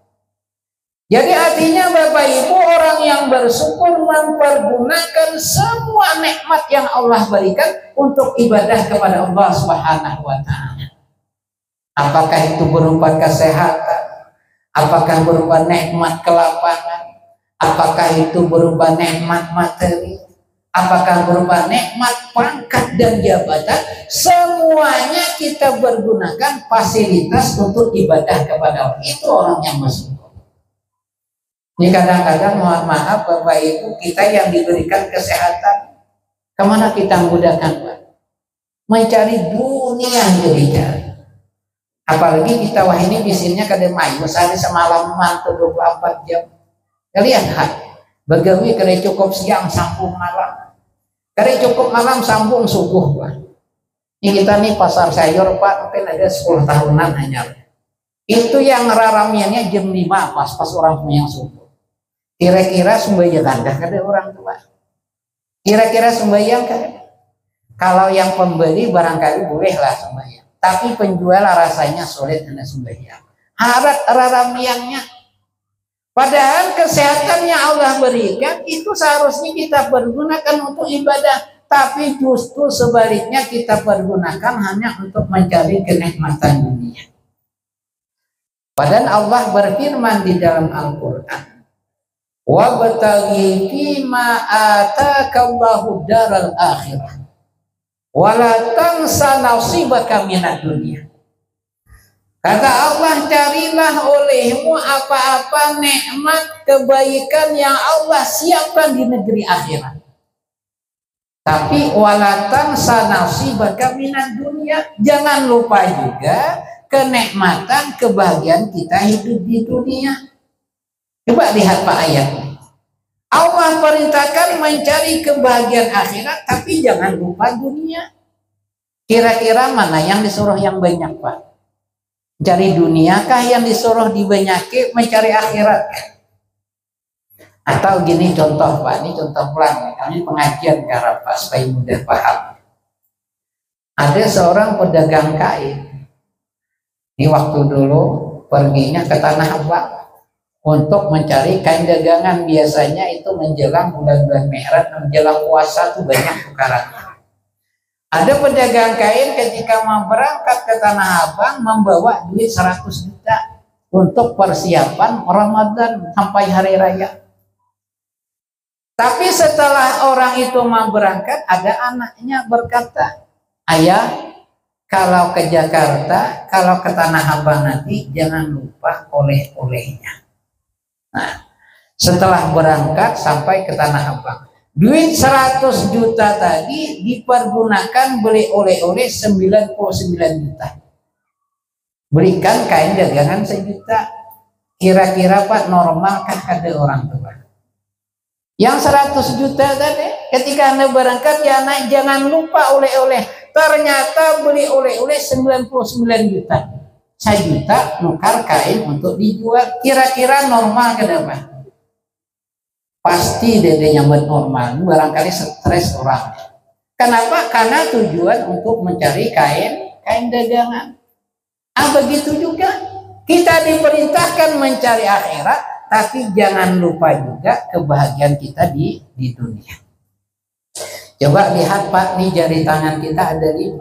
Jadi artinya Bapak Ibu, orang yang bersyukur mempergunakan semua nikmat yang Allah berikan untuk ibadah kepada Allah Subhanahu wa ta'ala. Apakah itu berupa kesehatan, apakah berupa nikmat kelapangan, apakah itu berupa nikmat materi, apakah berupa nikmat pangkat dan jabatan, semuanya kita bergunakan fasilitas untuk ibadah kepada Allah. Itu orang yang bersyukur. Ini kadang-kadang mohon maaf Bapak Ibu, kita yang diberikan kesehatan, kemana kita menggunakan Pak? Mencari dunia jadi cari. Apalagi kita wah ini bisnisnya kada main, sehari semalam mantu 24 jam. Kalian begawi kada cukup siang sambung malam, kada cukup malam sambung subuh Pak. Ini kita nih pasar sayur Pak, mungkin ada 10 tahunan hanya. Itu yang raramiannya jam 5 pas orang punya subuh. Kira-kira sembahyang kada orang tua. Kira-kira sembahyang kada. Kalau yang pembeli barangkali bolehlah sembahyang. Tapi penjual rasanya sulit karena sembahyang. Harap raramiannya. Padahal kesehatan yang Allah berikan itu seharusnya kita pergunakan untuk ibadah. Tapi justru sebaliknya kita pergunakan hanya untuk mencari kenikmatan dunia. Padahal Allah berfirman di dalam Al-Quran, wabtaghi fima atakallahu daral akhirah wala tansa nasibaka minad dunya. Kata Allah, carilah olehmu apa-apa nikmat kebaikan yang Allah siapkan di negeri akhirat. Tapi wala tansa nasibaka minad dunya, jangan lupa juga kenikmatan kebahagiaan kita hidup di dunia. Coba lihat Pak ayatnya. Allah perintahkan mencari kebahagiaan akhirat, tapi jangan lupa dunia. Kira-kira mana yang disuruh yang banyak Pak? Cari dunia kah yang disuruh dibanyaki, mencari akhirat? Atau gini contoh Pak, ini contoh pelan. Kami pengajian karena Pak supaya mudah paham. Ada seorang pedagang kain. Ini waktu dulu perginya ke Tanah Abang untuk mencari kain dagangan. Biasanya itu menjelang bulan-bulan Mi'raj, menjelang puasa tuh banyak tukaran. Ada pedagang kain ketika mau berangkat ke Tanah Abang membawa duit 100 juta untuk persiapan Ramadan sampai hari raya. Tapi setelah orang itu mau berangkat, ada anaknya berkata, ayah, kalau ke Jakarta, kalau ke Tanah Abang nanti jangan lupa oleh-olehnya. Nah, setelah berangkat sampai ke Tanah Abang, duit 100 juta tadi dipergunakan beli oleh-oleh 99 juta. Berikan kain dagangan 1 juta. Kira-kira Pak, normalkah ada orang tua? Yang 100 juta tadi, ketika Anda berangkat, ya naik, jangan lupa oleh-oleh. Ternyata beli oleh-oleh 99 juta. 1 juta nukar kain untuk dijual. Kira-kira normal ke depan? Pasti dedenya buat normal. Barangkali stres orang. Kenapa? Karena tujuan untuk mencari kain dagangan. Begitu juga kita diperintahkan mencari akhirat, tapi jangan lupa juga kebahagiaan kita di dunia. Coba lihat Pak, nih jari tangan kita ada 5.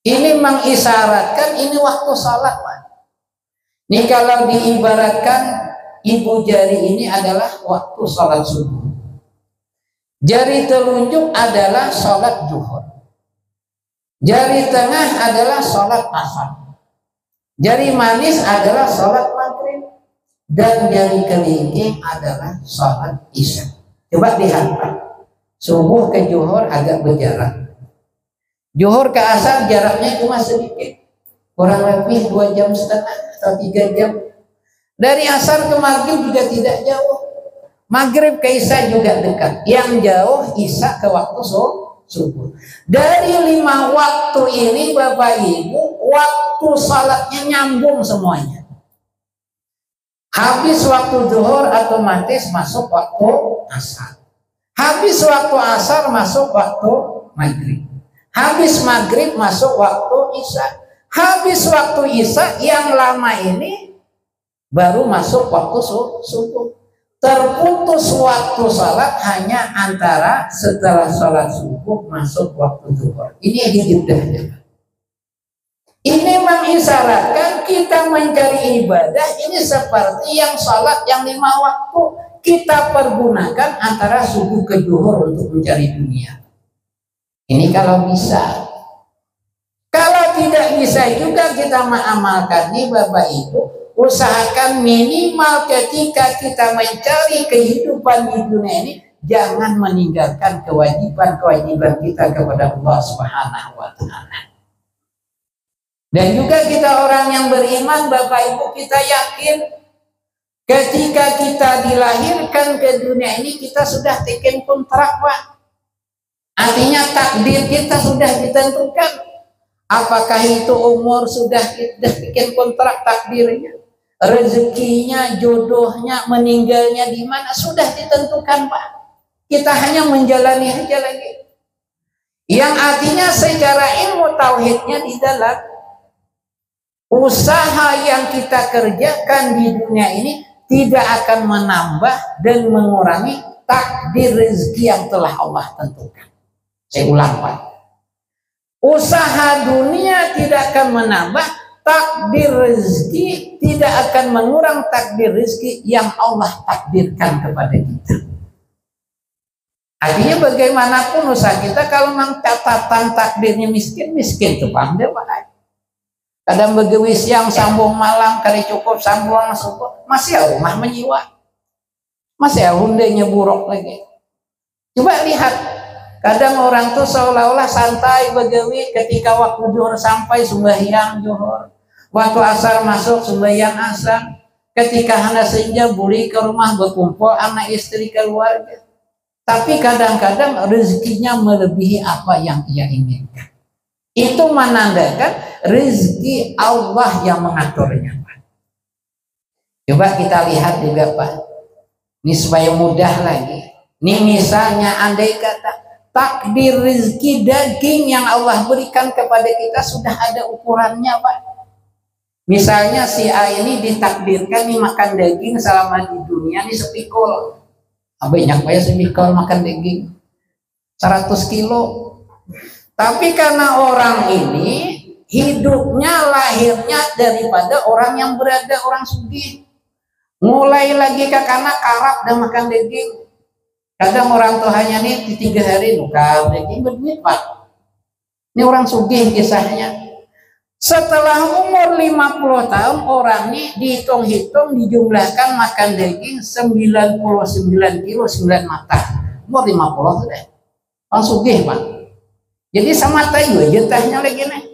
Ini mengisyaratkan ini waktu salat Pak. Nih kalau diibaratkan ibu jari ini adalah waktu salat subuh. Jari telunjuk adalah salat zuhur. Jari tengah adalah salat asar. Jari manis adalah sholat maghrib, dan jari kelingking adalah sholat isya. Coba lihat Pak, subuh ke zuhur agak berjarak, zuhur ke asar jaraknya cuma sedikit, kurang lebih 2,5 jam atau 3 jam. Dari asar ke maghrib juga tidak jauh, maghrib ke isya juga dekat. Yang jauh isya ke waktu subuh. Dari 5 waktu ini Bapak Ibu, waktu salatnya nyambung semuanya. Habis waktu zuhur otomatis masuk waktu asar. Habis waktu asar masuk waktu maghrib. Habis maghrib masuk waktu isya. Habis waktu isya yang lama ini baru masuk waktu subuh. Terputus waktu salat hanya antara setelah salat subuh masuk waktu zuhur. Ini hidupnya. Ini mengisyaratkan kita mencari ibadah ini seperti yang salat yang 5 waktu kita pergunakan antara subuh ke zuhur untuk mencari dunia. Ini kalau bisa. Kalau tidak bisa juga kita mengamalkan nih Bapak Ibu. Usahakan minimal ketika kita mencari kehidupan di dunia ini, jangan meninggalkan kewajiban-kewajiban kita kepada Allah Subhanahu wa Ta'ala. Dan juga kita orang yang beriman, Bapak Ibu, kita yakin ketika kita dilahirkan ke dunia ini kita sudah taken kontrak Pak. Artinya takdir kita sudah ditentukan. Apakah itu umur sudah bikin kontrak takdirnya? Rezekinya, jodohnya, meninggalnya di mana sudah ditentukan Pak. Kita hanya menjalani aja lagi. Yang artinya secara ilmu tauhidnya di dalam usaha yang kita kerjakan di dunia ini tidak akan menambah dan mengurangi takdir rezeki yang telah Allah tentukan. Saya ulang Pak. Usaha dunia tidak akan menambah takdir rezeki, tidak akan mengurang takdir rezeki yang Allah takdirkan kepada kita. Artinya bagaimanapun usaha kita, kalau memang catatan takdirnya miskin tuh Bang, dia mana? Kadang begawi siang sambung malam, kali cukup sambung masuk, masih rumah menyiwa, masih hundanya buruk lagi. Coba lihat, kadang orang tuh seolah-olah santai begawi ketika waktu zuhur sampai sembahyang zuhur. Waktu asar masuk sembahyang asar, ketika hendak senja buli ke rumah berkumpul anak istri keluarga. Tapi kadang-kadang rezekinya melebihi apa yang ia inginkan. Itu menandakan rezeki Allah yang mengaturnya Pak. Coba kita lihat juga Pak. Ini supaya mudah lagi. Ini misalnya andai kata takdir rezeki daging yang Allah berikan kepada kita sudah ada ukurannya Pak. Misalnya si A ini ditakdirkan nih makan daging selama di dunia nih sepikul. Banyak banyak sepikul makan daging 100 kilo. Tapi karena orang ini hidupnya lahirnya daripada orang yang berada, orang sugih. Mulai lagi ke kanak karap dan makan daging. Kadang orang tuanya nih di 3 hari nukar daging berduit Pak. Ini orang sugih kisahnya. Setelah umur 50 tahun orang ini dihitung-hitung dijumlahkan makan daging 99 kilo 9 mata. Umur 50 sudah. Orang sugih Pak. Jadi semata juga jatahnya lagi nih.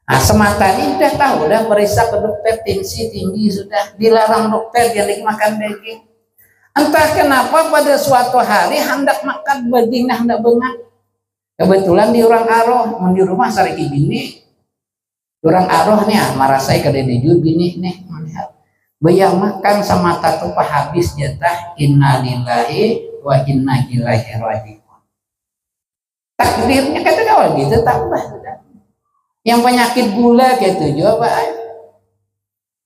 Nah semata ini udah tahu, udah periksa ke dokter tensi tinggi sudah dilarang dokter dia lagi makan daging. Entah kenapa pada suatu hari hendak makan daging hendak bengat. Kebetulan di orang aroh di rumah sariki bini. Kurang aroh nih marasai kada dijud bini nih melihat bayang makan sama tatu habis jatah innalillahi wa inna ilaihi raji'un. Takdirnya kata kawan gitu tambah. Yang penyakit gula gitu juga Pak.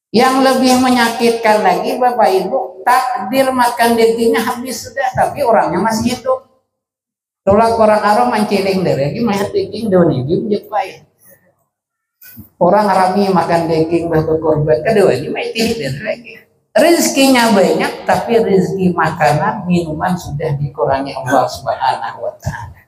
Yang lebih menyakitkan lagi Bapak Ibu, takdir makan dagingnya habis sudah tapi orangnya masih hidup. Tolak orang aroh manciling dari lagi melihat daging doni jepai. Orang rami makan daging bahwa korban kedua ini masih hidup lagi. Rezekinya banyak tapi rezeki makanan minuman sudah dikurangi Allah Subhanahu wa taala.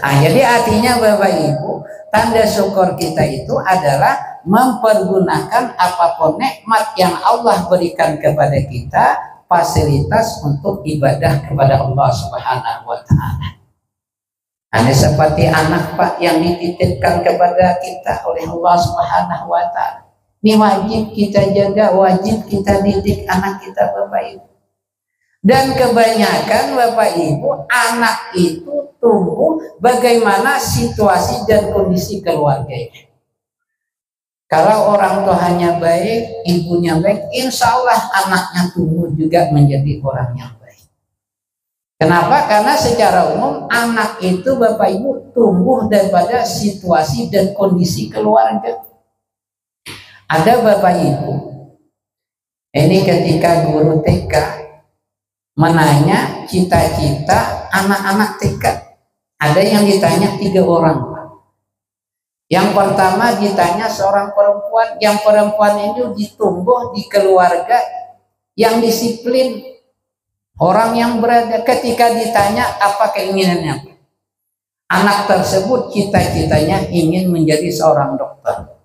Nah, jadi artinya Bapak Ibu, tanda syukur kita itu adalah mempergunakan apapun nikmat yang Allah berikan kepada kita, fasilitas untuk ibadah kepada Allah Subhanahu wa taala. Ini seperti anak Pak yang dititipkan kepada kita oleh Allah Subhanahu wa taala. Ini wajib kita jaga, wajib kita didik anak kita Bapak Ibu. Dan kebanyakan Bapak Ibu, anak itu tumbuh bagaimana situasi dan kondisi keluarganya. Kalau orang tuanya baik, ibunya baik, insya Allah anaknya tumbuh juga menjadi orang yang baik. Kenapa? Karena secara umum anak itu Bapak Ibu tumbuh daripada situasi dan kondisi keluarga. Ada Bapak Ibu, ini ketika guru TK menanya cita-cita anak-anak TK, ada yang ditanya 3 orang. Yang pertama ditanya seorang perempuan, yang perempuan itu ditumbuh di keluarga yang disiplin, orang yang berada. Ketika ditanya apa keinginannya, anak tersebut cita-citanya ingin menjadi seorang dokter.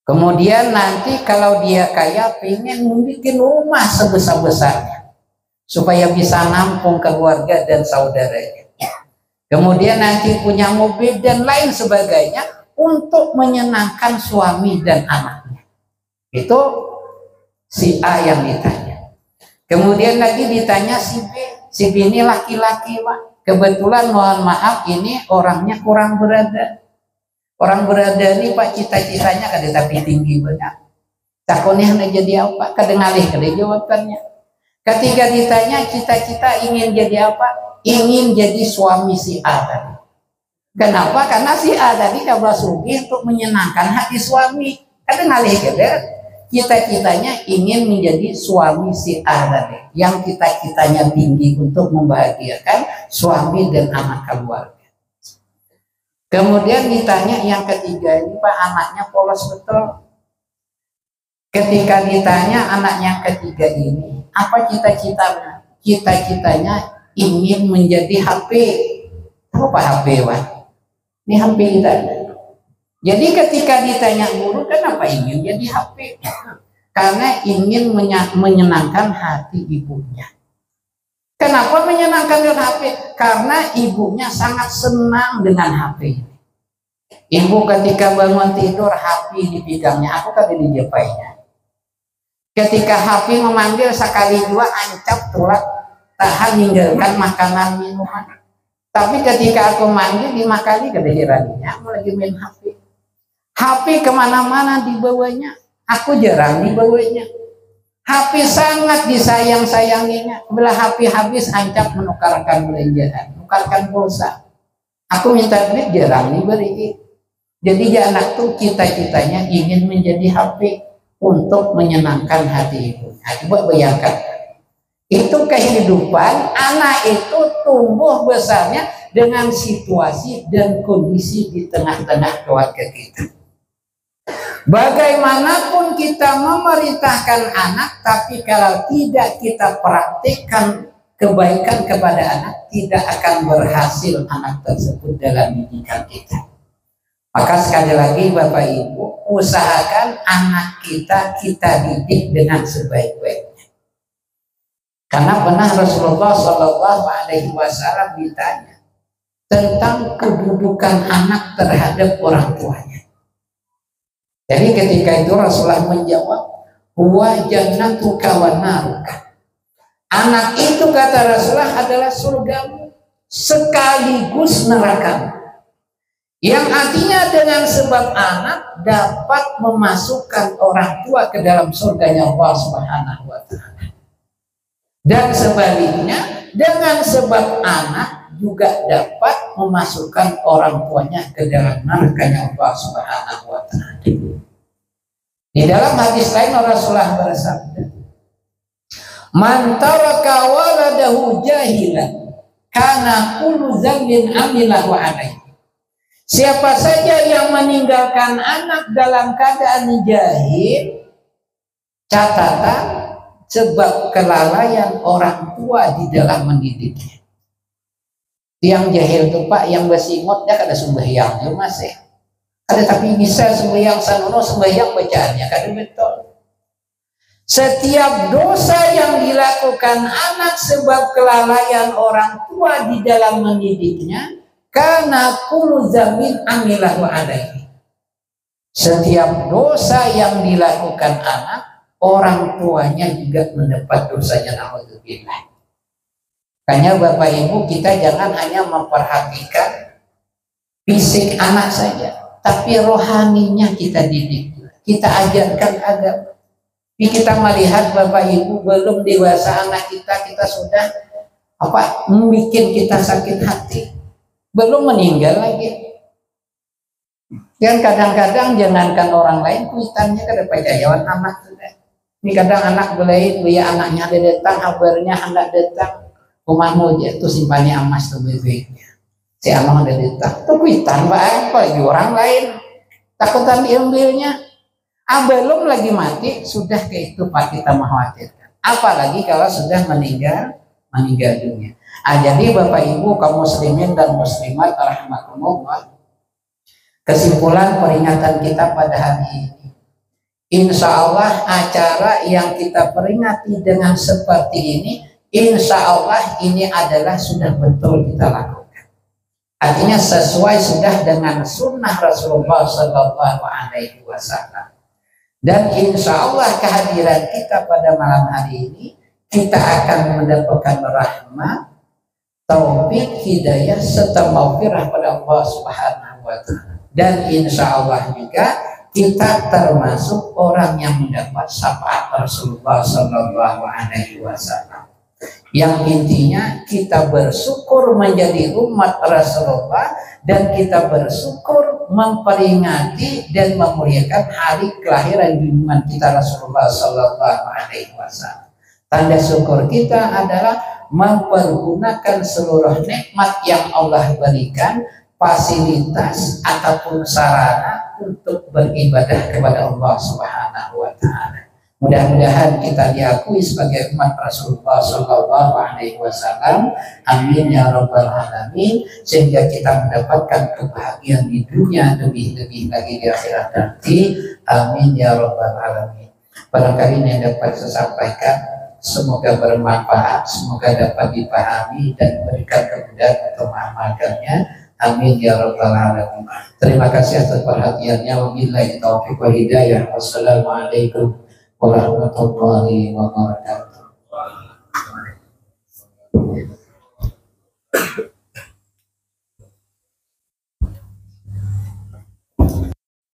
Kemudian nanti kalau dia kaya ingin membuat rumah sebesar-besarnya supaya bisa nampung keluarga dan saudaranya. Kemudian nanti punya mobil dan lain sebagainya untuk menyenangkan suami dan anaknya. Itu si A yang ditanya. Kemudian lagi ditanya si B. Si B ini laki-laki Pak. Kebetulan mohon maaf ini orangnya kurang berada. Orang berada ini Pak cita-citanya kada tapi tinggi banyak. Takutnya hendak jadi apa? Kada ngalih kada jawabannya. Ketika ditanya cita-cita ingin jadi apa? Ingin jadi suami si A tadi. Kenapa? Karena si A tadi kabla sugih untuk menyenangkan hati suami. Kada ngalih kada. Cita-citanya ingin menjadi suami si A tadi. Yang cita-citanya tinggi untuk membahagiakan suami dan anak keluarga. Kemudian ditanya yang ketiga ini Pak, anaknya polos betul. Ketika ditanya anak yang ketiga ini, apa cita-citanya? Cita-citanya ingin menjadi HP. Apa HP Pak? Ini HP ditanya. Jadi ketika ditanya guru, kenapa ingin jadi HP? Karena ingin menyenangkan hati ibunya. Kenapa menyenangkan dengan HP? Karena ibunya sangat senang dengan HP. Ibu ketika bangun tidur, HP dipegangnya, aku tadi dijepainya. Ketika HP memanggil sekali dua, ancap tulak, tahan meninggalkan makanan minuman. Tapi ketika aku manggil 5 kali, kedengarannya aku lagi main HP. HP kemana-mana dibawanya, aku jarang dibawanya. HP sangat disayang-sayanginya. Bila HP habis ancap menukarkan belanjaan, menukarkan pulsa. Aku minta duit jarang diberi. Jadi anak tuh cita-citanya ingin menjadi HP untuk menyenangkan hati ibu. Nah, coba bayangkan. Itu kehidupan anak itu tumbuh besarnya dengan situasi dan kondisi di tengah-tengah keluarga kita. Bagaimanapun kita memerintahkan anak, tapi kalau tidak kita praktikkan kebaikan kepada anak, tidak akan berhasil anak tersebut dalam didikan kita. Maka sekali lagi Bapak Ibu, usahakan anak kita didik dengan sebaik-baiknya. Karena pernah Rasulullah SAW ditanya tentang kedudukan anak terhadap orang tuanya. Jadi ketika itu Rasulullah menjawab, huwa jannatuka wa naruka. Anak itu kata Rasulullah adalah surgamu sekaligus nerakamu. Yang artinya dengan sebab anak dapat memasukkan orang tua ke dalam surganya Allah Subhanahu wa Ta'ala. Dan sebaliknya, dengan sebab anak juga dapat memasukkan orang tuanya ke dalam neraka Allah Subhanahu wa Ta'ala. Di dalam hadis lain Rasulullah bersabda, "Man taraka waladahu jahilan kana kullu dzambin amilahu alaihi." Siapa saja yang meninggalkan anak dalam keadaan jahil, catatan sebab kelalaian orang tua di dalam mendidiknya. Yang jahil itu Pak, yang besimot dia kada sembahyang, ya Mas ya. Ada tapi bisa sembahyang sanono sembahyang bacaannya kada betul. Setiap dosa yang dilakukan anak sebab kelalaian orang tua di dalam mendidiknya, karena kullu dzambin amilahu alaihi. Setiap dosa yang dilakukan anak, orang tuanya juga mendapat dosanya. Alhamdulillah. Makanya Bapak Ibu, kita jangan hanya memperhatikan fisik anak saja, tapi rohaninya kita didik, kita ajarkan agama. Kita melihat Bapak Ibu belum dewasa anak kita sudah membuat kita sakit hati, belum meninggal lagi. Dan kadang-kadang jangankan orang lain, kuitannya kada percayawan anak sudah. Ini kadang anak belain, anaknya ada datang, kabarnya anak datang, rumah moja itu simpannya emas tuh bebeknya. Si anak ada datang, tuh kuitan apa lagi orang lain, takutan diambilnya. Belum lagi mati sudah ke itu Pak, kita mengkhawatirkan. Apalagi kalau sudah meninggal dunia. Jadi Bapak Ibu kaum muslimin dan muslimat rahimakumullah, kesimpulan peringatan kita pada hari ini, insya Allah acara yang kita peringati dengan seperti ini, insya Allah ini adalah sudah betul kita lakukan. Artinya sesuai sudah dengan sunnah Rasulullah Sallallahu Alaihi Wasallam. Dan insya Allah kehadiran kita pada malam hari ini, kita akan mendapatkan rahmat, taufik, hidayah, serta maghfirah pada Allah Subhanahu wa Ta'ala. Dan insya Allah juga kita termasuk orang yang mendapat syafaat Rasulullah Sallallahu Alaihi Wasallam. Yang intinya kita bersyukur menjadi umat Rasulullah, dan kita bersyukur memperingati dan memuliakan hari kelahiran junjungan kita Rasulullah Sallallahu Alaihi Wasallam. Tanda syukur kita adalah mempergunakan seluruh nikmat yang Allah berikan, fasilitas ataupun sarana untuk beribadah kepada Allah Subhanahu wa Ta'ala. Mudah-mudahan kita diakui sebagai umat Rasulullah Sallallahu Alaihi Wasallam. Amin ya Rabbal Alamin. Sehingga kita mendapatkan kebahagiaan di dunia, lebih-lebih lagi di akhirat nanti. Amin ya Rabbal Alamin. Barangkali ini yang dapat saya sampaikan, semoga bermanfaat, semoga dapat dipahami dan berikan kemudahan untuk mengamalkannya. Amin ya Rabbal Alamin. Terima kasih atas perhatiannya. Wabillahi taufiq wal hidayah. Wassalamualaikum warahmatullahi wabarakatuh.